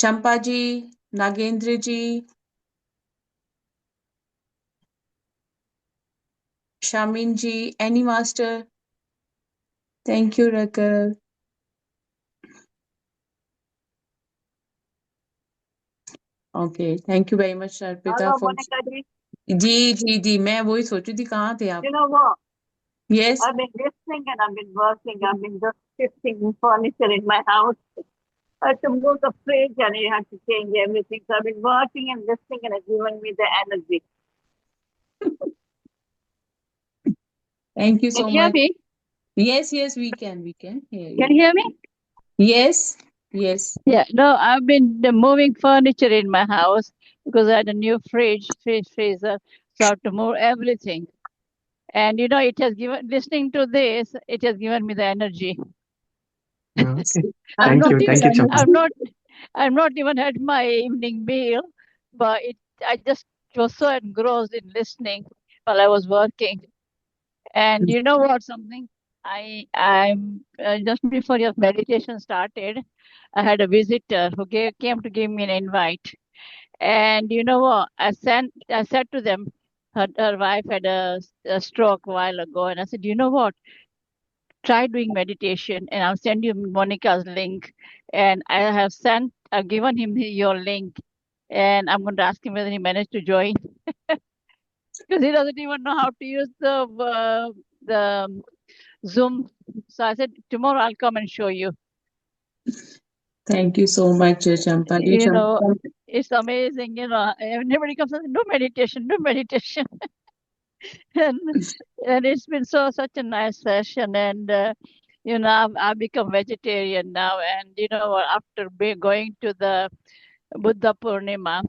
Champaji, Nagendra ji, Shamin ji, any master? Thank you, Rakal. Okay, thank you very much, Arpita, Hello, for. Monica ji. जी, मैं वही सोच रही थी, कहाँ थे आप? You know what? Yes. I've been listening and I've been working. I've been just shifting furniture in my house. I had to move the fridge and I had to change everything. So I've been working and listening and it's given me the energy. Thank you Can so you hear much. me? Yes, we can hear Can you. you hear me? Yes. Yeah, no, I've been moving furniture in my house because I had a new freezer. So I have to move everything. And it has given, listening to this, it has given me the energy. Okay. I'm Thank not you. even, Thank you, I'm Champaji. not, I've not even had my evening meal, but I just was so engrossed in listening while I was working. And you know what? Something I'm just before your meditation started, I had a visitor who came to give me an invite. And you know what? I said to them, her wife had a stroke a while ago, and I said, you know what? Try doing meditation, and I'll send you Monica's link. And I've given him your link, and I'm going to ask him whether he managed to join because he doesn't even know how to use the Zoom. So I said, tomorrow I'll come and show you. Thank you so much, Champaji. You know, it's amazing. Everybody comes and says, do meditation, do meditation. and and it's been such a nice session. And I've become vegetarian now. And you know what? After going to the Buddha Purnima,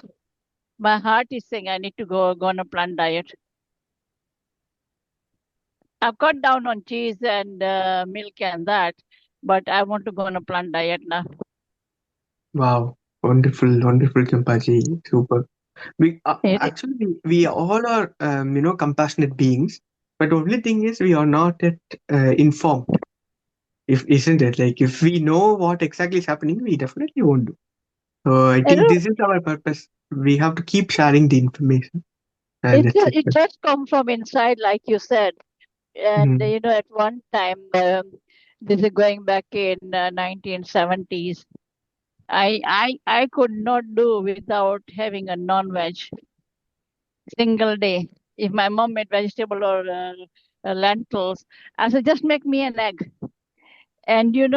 my heart is saying I need to go on a plant diet. I've cut down on cheese and milk and that, but I want to go on a plant diet now. Wow. Wonderful, wonderful, Champaji. Super. We It, actually we all are compassionate beings, but the only thing is we are not yet informed. If isn't it, like if we know what exactly is happening, we definitely won't do. So I I think don't, this is our purpose. We have to keep sharing the information, and that's it. it just come from inside, like you said. And Mhm. at one time, this is going back in 1970s. I could not do without having a non-veg single day. If my mom made vegetable or lentils, I said just make me an egg. And in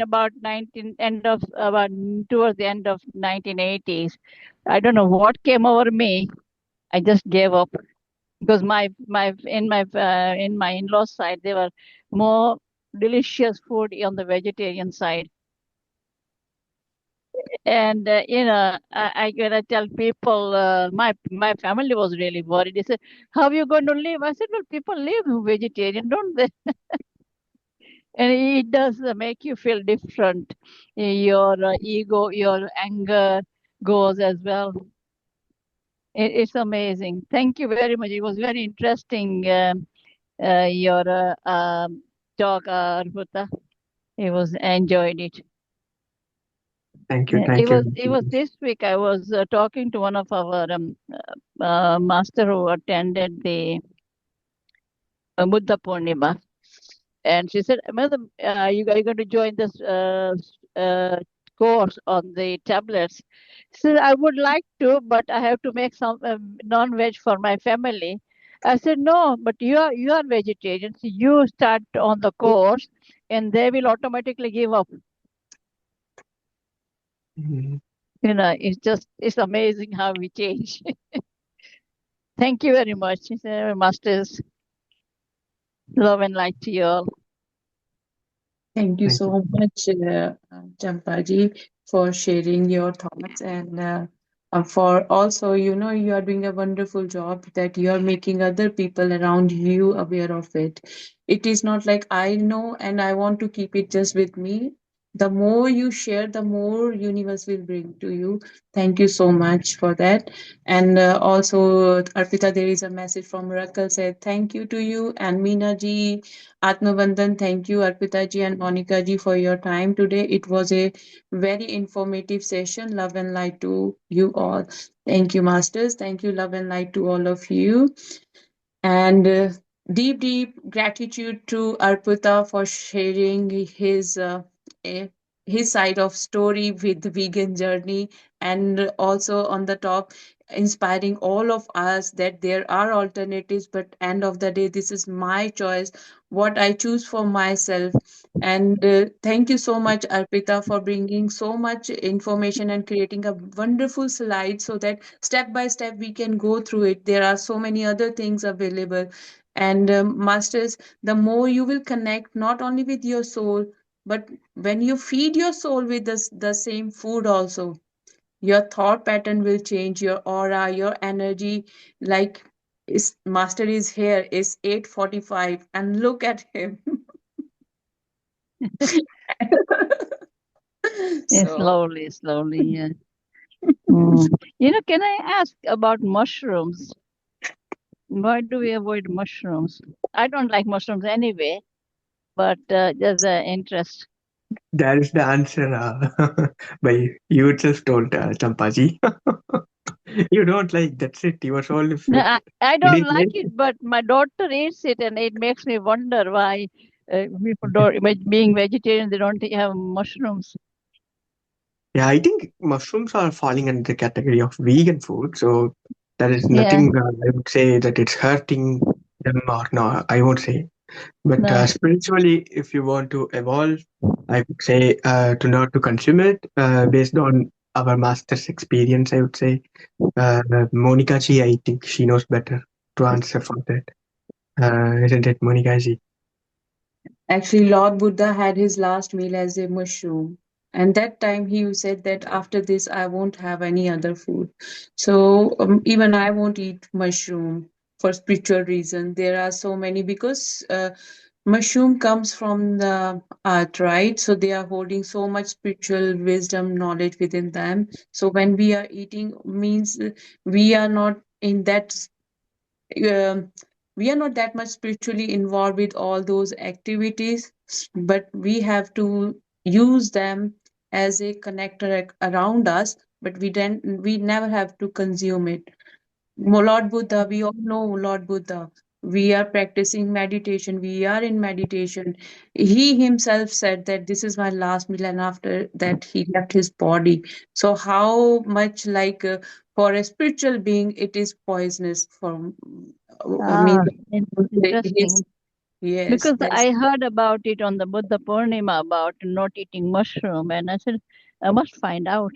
about 19 end of about towards the end of 1980s, I don't know what came over me. I just gave up because my in-laws side they were more delicious food on the vegetarian side. And I gotta tell people, my family was really worried. They said, "How are you going to live?" I said, "Well, people live vegetarian, don't they?" And it does make you feel different. Your ego, your anger goes as well. It's amazing. Thank you very much. It was very interesting. Your talk, Arputha. It was enjoyed it. Yeah, Thank you. it was this week. I was talking to one of our master who attended the Buddha Purnima, and she said, "Madam, are you going to join this course on the tablets. So I would like to, but I have to make some non-veg for my family. I said, no, but you are vegetarian. So you start on the course, and they will automatically give up. Mm, It's amazing how we change. Thank you very much, masters. Love and light to you all. Thank you thank you. so much, Champaji, for sharing your thoughts and for also, you are doing a wonderful job that you are making other people around you aware of it. It is not like I know and I want to keep it just with me. The more you share, the more universe will bring to you. Thank you so much for that. And also, Arpita, there is a message from Rakal said, thank you to you and Meena ji. Atmavandan, thank you, Arpita ji and Monica ji, for your time today. It was a very informative session. Love and light to you all. Thank you, Masters. Thank you, love and light to all of you. And deep, deep gratitude to Arpita for sharing eh, his side of story with the vegan journey, and also on the top, inspiring all of us that there are alternatives, but end of the day, this is my choice, what I choose for myself. And thank you so much, Arpita, for bringing so much information and creating a wonderful slide so that step by step we can go through it. There are so many other things available. And masters, the more you will connect not only with your soul, but when you feed your soul with the same food also, your thought pattern will change, your aura, your energy. Like, is master is here, is 8:45, and look at him. So Slowly, slowly, yeah. Can I ask about mushrooms? Why do we avoid mushrooms? I don't like mushrooms anyway, but just the interest. That is the answer by you itself told, Champaji. You don't like, that's it. Your soul is No, fit. I You don't didn't like like it, it. but my daughter eats it, and it makes me wonder why people don't, being vegetarian, they don't have mushrooms. Yeah, I think mushrooms are falling under the category of vegan food. So there is Yeah, nothing I would say that it's hurting them or no, I won't say. But no. spiritually, if you want to evolve, I would say to not to consume it based on our master's experience. I would say Monica ji, I think she knows better to answer for that. Isn't it, Monica ji? actually, Lord Buddha had his last meal as a mushroom. And that time he said that after this, I won't have any other food. So even I won't eat mushroom for spiritual reason. There are so many because mushroom comes from the earth, right? So they are holding so much spiritual wisdom, knowledge within them. So when we are eating, means we are not in that um, we are not that much spiritually involved with all those activities, but we have to use them as a connector around us, but we never have to consume it. Lord Buddha, we all know Lord Buddha. We are practicing meditation. We are in meditation. He himself said that this is my last meal, and after that, he left his body. So, how much like for a spiritual being, it is poisonous for, I mean, Ah, his, interesting. yes, Because that's I heard about it on the Buddha Purnima about not eating mushroom, and I said, I must find out.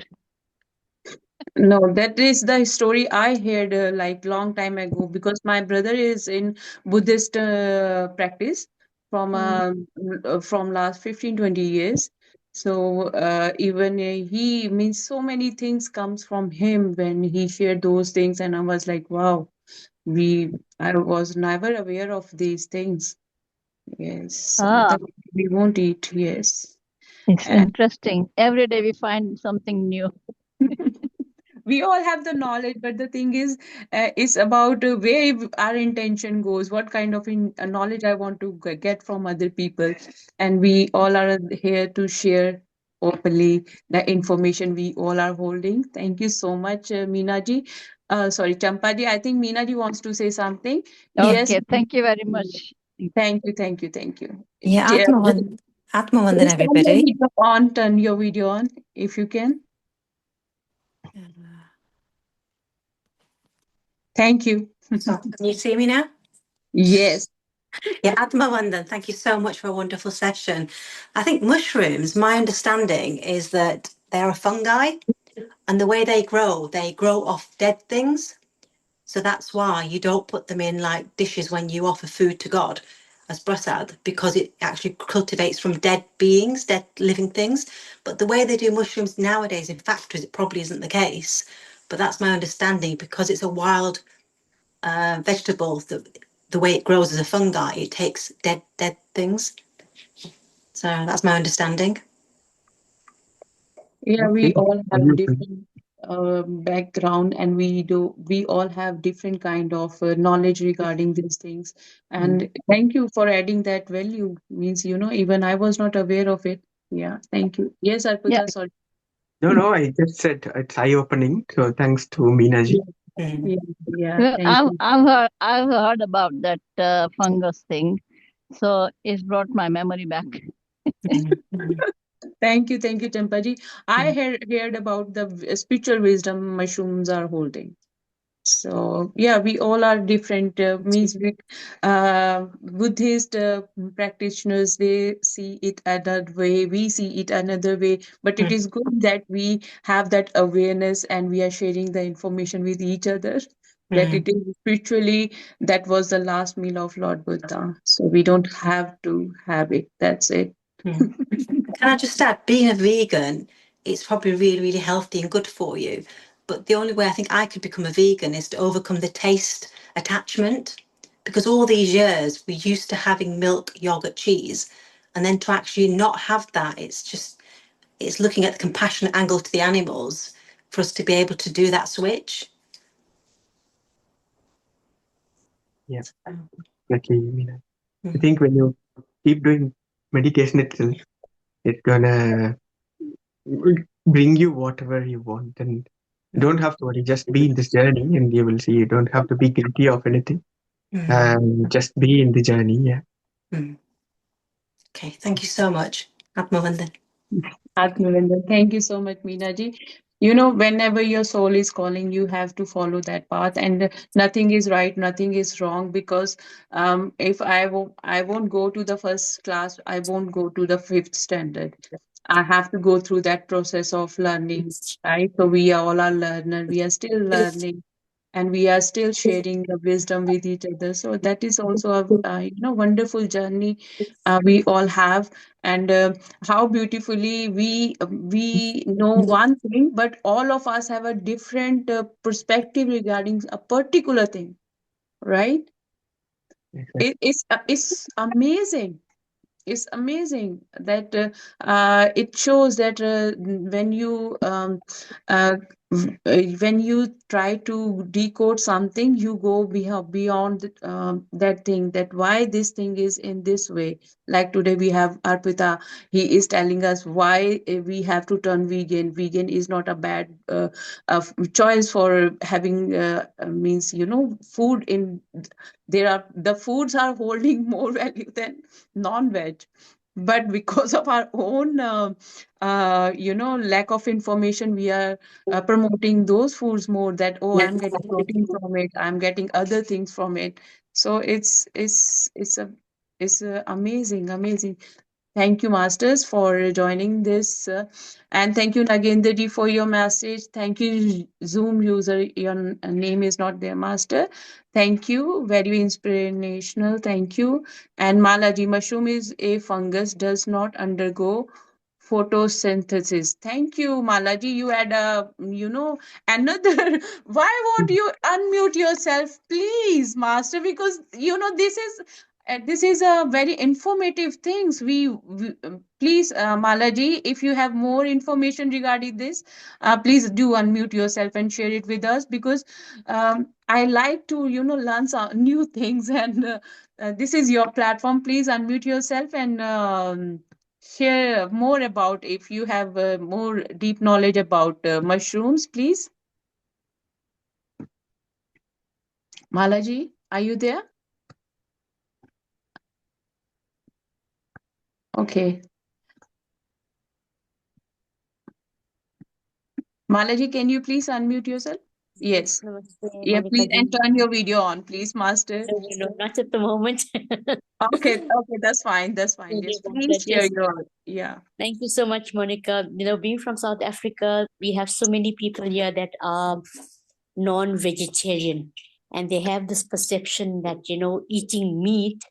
no, that is the story I heard like long time ago because my brother is in Buddhist practice Mm. from last 15-20 years. So even he means so many things comes from him when he shared those things, and I was like, wow, I was never aware of these things. Yes, so Ah, that we won't eat. Yes. it's interesting. Every day we find something new. We all have the knowledge, but the thing is, it's about where our intention goes, what kind of knowledge I want to get from other people. And we all are here to share openly the information we all are holding. Thank you so much, Meena ji. Sorry, Champa ji. I think Meena ji wants to say something. Yes. Okay, thank you very much. Thank you, thank you, thank you. Yeah, Yeah. Atmavan. Atmavandan, Please turn your everybody. video on, turn your video on if you can. Thank you. So, can you see me now? Yes. Yeah, Atmavandan, thank you so much for a wonderful session. I think mushrooms, my understanding is that they're a fungi, and the way they grow off dead things. So that's why you don't put them in like dishes when you offer food to God as prasad, because it actually cultivates from dead beings, dead living things. But the way they do mushrooms nowadays in factories, it probably isn't the case. But that's my understanding, because it's a wild vegetable. The way it grows as a fungi, it takes dead things. So that's my understanding. Yeah, we Okay. all Are have you different background, and we all have different kind of knowledge regarding these things. Mm. And thank you for adding that value. Means, even I was not aware of it. Yeah, thank you. Yes, Yeah. Arpita, sorry. No, no, I just said it's eye-opening. So thanks to Meenaji. Yeah, Mm. yeah, yeah, Well, thank you. I've heard about that fungus thing, so it's brought my memory back. Mm. Mm. Thank you, Tempaji. I Mm. had heard about the spiritual wisdom mushrooms are holding. So yeah, we all are different. Means Buddhist practitioners, they see it another way. We see it another way. But it Mm. is good that we have that awareness and we are sharing the information with each other. That Mm. it is spiritually, that was the last meal of Lord Buddha. So we don't have to have it. That's it. Mm. Can I just add, being a vegan, it's probably really, really healthy and good for you. But the only way I think I could become a vegan is to overcome the taste attachment. Because all these years we're used to having milk, yogurt, cheese, and then to actually not have that, it's looking at the compassionate angle to the animals for us to be able to do that switch. Yeah, exactly, Meenaji. I Mm. think when you keep doing meditation itself, it's gonna bring you whatever you want, and you don't have to worry. Just be in this journey, and you will see. You don't have to be guilty of anything. Mm. Just be in the journey. Yeah. Mm. Okay, thank you so much. Atmavandan. Atmavinder, thank you so much, Meenaji. Whenever your soul is calling, you have to follow that path, and nothing is right, nothing is wrong. Because if I won't go to the first class, I won't go to the fifth standard. I have to go through that process of learning, right? So we all are learner. We are still learning, and we are still sharing the wisdom with each other. So that is also a wonderful journey we all have. And how beautifully we know one thing, but all of us have a different perspective regarding a particular thing, right? Exactly. It's amazing. It's amazing that it shows that uh, when you try to decode something, you go beyond that thing, that why this thing is in this way. Like today we have Arpita. He is telling us why we have to turn vegan. Vegan is not a bad choice for having means food in. There are the foods are holding more value than non-veg, but because of our own lack of information, we are promoting those foods more, that oh, I'm getting protein from it, I'm getting other things from it. So it's amazing. Thank you, Masters, for joining this. And thank you, Nagendraji, for your message. Thank you, Zoom user. Your name is not there, Master. Thank you. Very inspirational. Thank you. And Malaji, mushroom is a fungus, does not undergo photosynthesis. Thank you, Malaji. You had another. Why won't you unmute yourself, please, Master? Because this is a very informative things. Please, Malaji, if you have more information regarding this, please do unmute yourself and share it with us, because I like to learn some new things, and this is your platform. Please unmute yourself and share more about, if you have more deep knowledge about mushrooms, please. Malaji, are you there? Okay. Malaji, can you please unmute yourself? Yes, Yes. namaste, Yeah, Monica please, ji. and turn your video on, please, Master. No, no, not at the moment. Okay, okay, that's fine. That's fine. Sorry Yes, about please that. share Yes, your, yeah. thank you so much, Monica. Being from South Africa, we have so many people here that are non-vegetarian, and they have this perception that, eating meat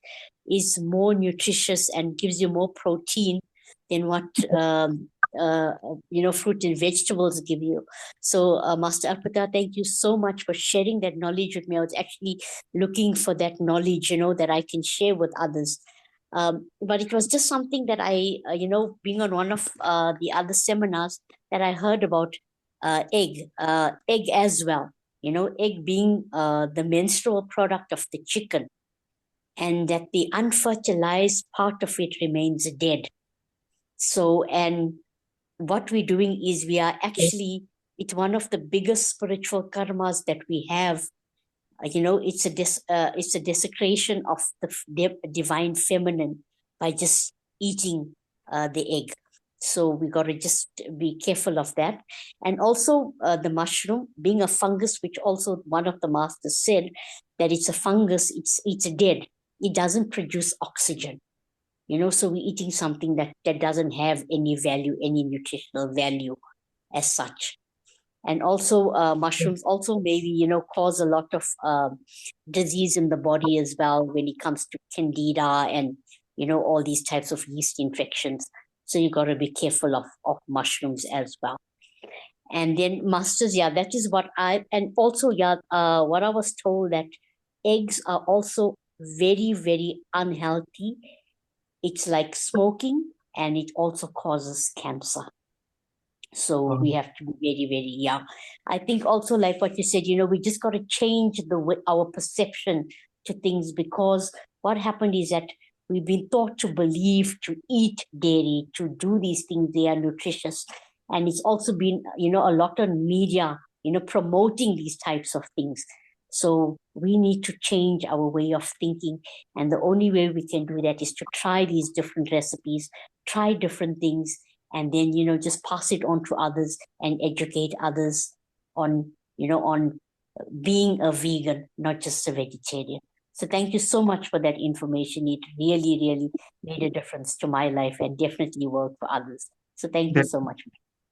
is more nutritious and gives you more protein than what, fruit and vegetables give you. So, Master Arpita, thank you so much for sharing that knowledge with me. I was actually looking for that knowledge, that I can share with others. But it was just something that being on one of the other seminars, that I heard about egg as well. Egg being the menstrual product of the chicken, and that the unfertilized part of it remains dead. So, and what we're doing is we are actually, it's one of the biggest spiritual karmas that we have. It's a desecration of the divine feminine by just eating the egg. So we got to just be careful of that. And also the mushroom being a fungus, which also one of the masters said that it's a fungus, it's dead. It doesn't produce oxygen. So we're eating something that doesn't have any value, any nutritional value as such. And also mushrooms also maybe cause a lot of disease in the body as well, when it comes to candida and all these types of yeast infections. So you got to be careful of mushrooms as well. And then masters, yeah, that is what I, and also, yeah, what I was told, that eggs are also very, very unhealthy. It's like smoking, and it also causes cancer. So we have to be very, very young. I think also, like what you said, we just got to change the way, our perception to things, because what happened is that we've been taught to believe, to eat dairy, to do these things, they are nutritious. And it's also been, a lot of media, promoting these types of things. So we need to change our way of thinking. And the only way we can do that is to try these different recipes, try different things, and then just pass it on to others and educate others on on being a vegan, not just a vegetarian. So thank you so much for that information. It really, really made a difference to my life, and definitely worked for others. So thank you That so much.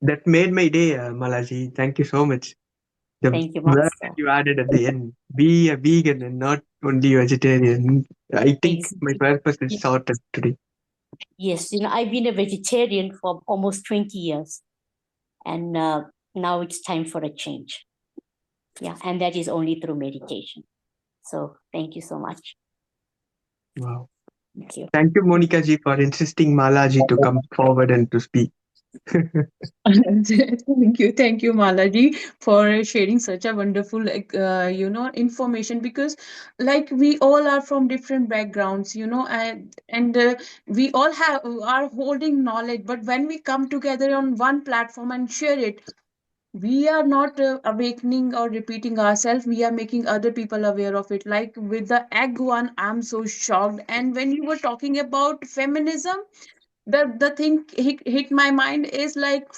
that made my day, Malaji. Thank you so much. The Thank you, word Master. that you added at the end, be a vegan and not only vegetarian. I think my Exactly. purpose is sorted today. Yes, I've been a vegetarian for almost 20 years, and now it's time for a change. Yeah, and that is only through meditation. So thank you so much. Wow. Thank you. Thank you, Monica ji, for insisting Malaji to come forward and to speak. Thank you, Malaji, for sharing such a wonderful, like, information. Because, like, we all are from different backgrounds, and we all are holding knowledge. But when we come together on one platform and share it, we are not awakening or repeating ourselves. We are making other people aware of it. Like with the egg one, I'm so shocked. And when you were talking about feminism, the thing hit my mind is like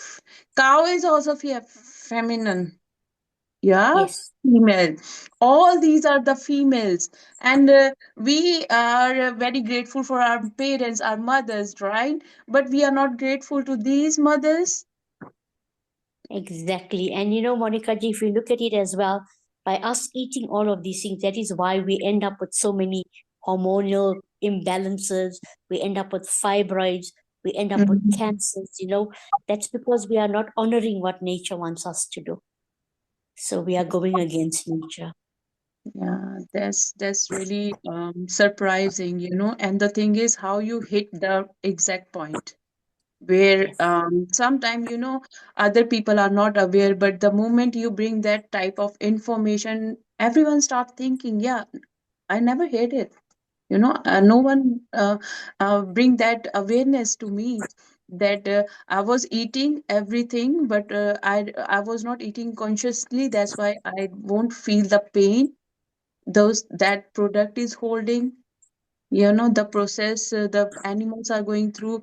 cow is also feminine, yeah, Yes. female. All these are the females, and we are very grateful for our parents, our mothers, right? But we are not grateful to these mothers. Exactly. And Monica ji, if you look at it as well, by us eating all of these things, that is why we end up with so many hormonal imbalances. We end up with fibroids. We end up with Mhm. cancers. That's because we are not honoring what nature wants us to do. So we are going against nature. Yeah, that's really surprising, and the thing is how you hit the exact point where Yes. sometimes other people are not aware, but the moment you bring that type of information, everyone start thinking, yeah, I never heard it. No one bring that awareness to me, that I was eating everything, but I was not eating consciously. That's why I won't feel the pain those that product is holding. The process the animals are going through,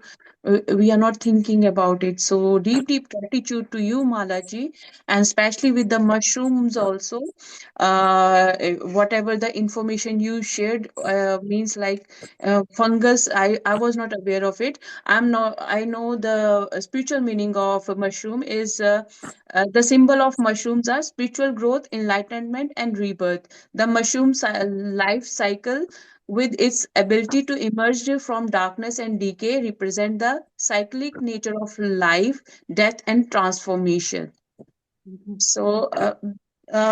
we are not thinking about it. So deep gratitude to you, Malaji, and especially with the mushrooms also. Whatever the information you shared means like fungus, I was not aware of it. I know the spiritual meaning of a mushroom is the symbol of mushrooms are spiritual growth, enlightenment, and rebirth. The life cycle, with its ability to emerge from darkness and decay, represent the cyclic nature of life, death, and transformation. Mhm. So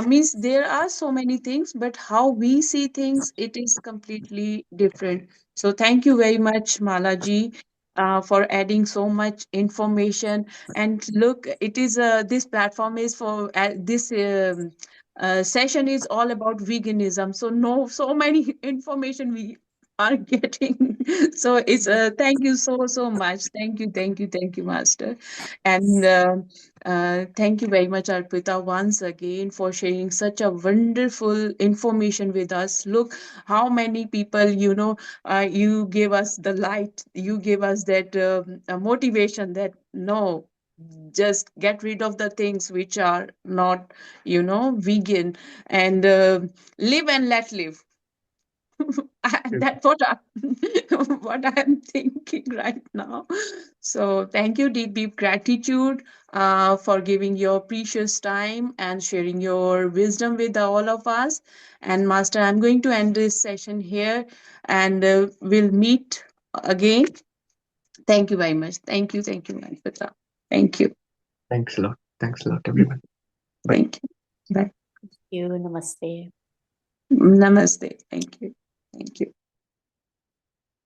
means there are so many things, but how we see things, it is completely different. So thank you very much, Malaji, for adding so much information. And look, it is this platform is for this session is all about veganism. So no, so many information we are getting. So it's thank you so much. Thank you, Master. And thank you very much, Arpita, once again for sharing such a wonderful information with us. Look, how many people, you gave us the light, you gave us that motivation that no, just get rid of the things which are not, vegan, and live and let live. That's what what I'm thinking right now. So thank you, deep gratitude for giving your precious time and sharing your wisdom with all of us. And Master, I'm going to end this session here, and we'll meet again. Thank you very much. Thank you, Manpita. Thank you. Thanks a lot. Thanks a lot, everyone. Bye. Thank you. Bye. You, namaste. Namaste. Thank you. Thank you.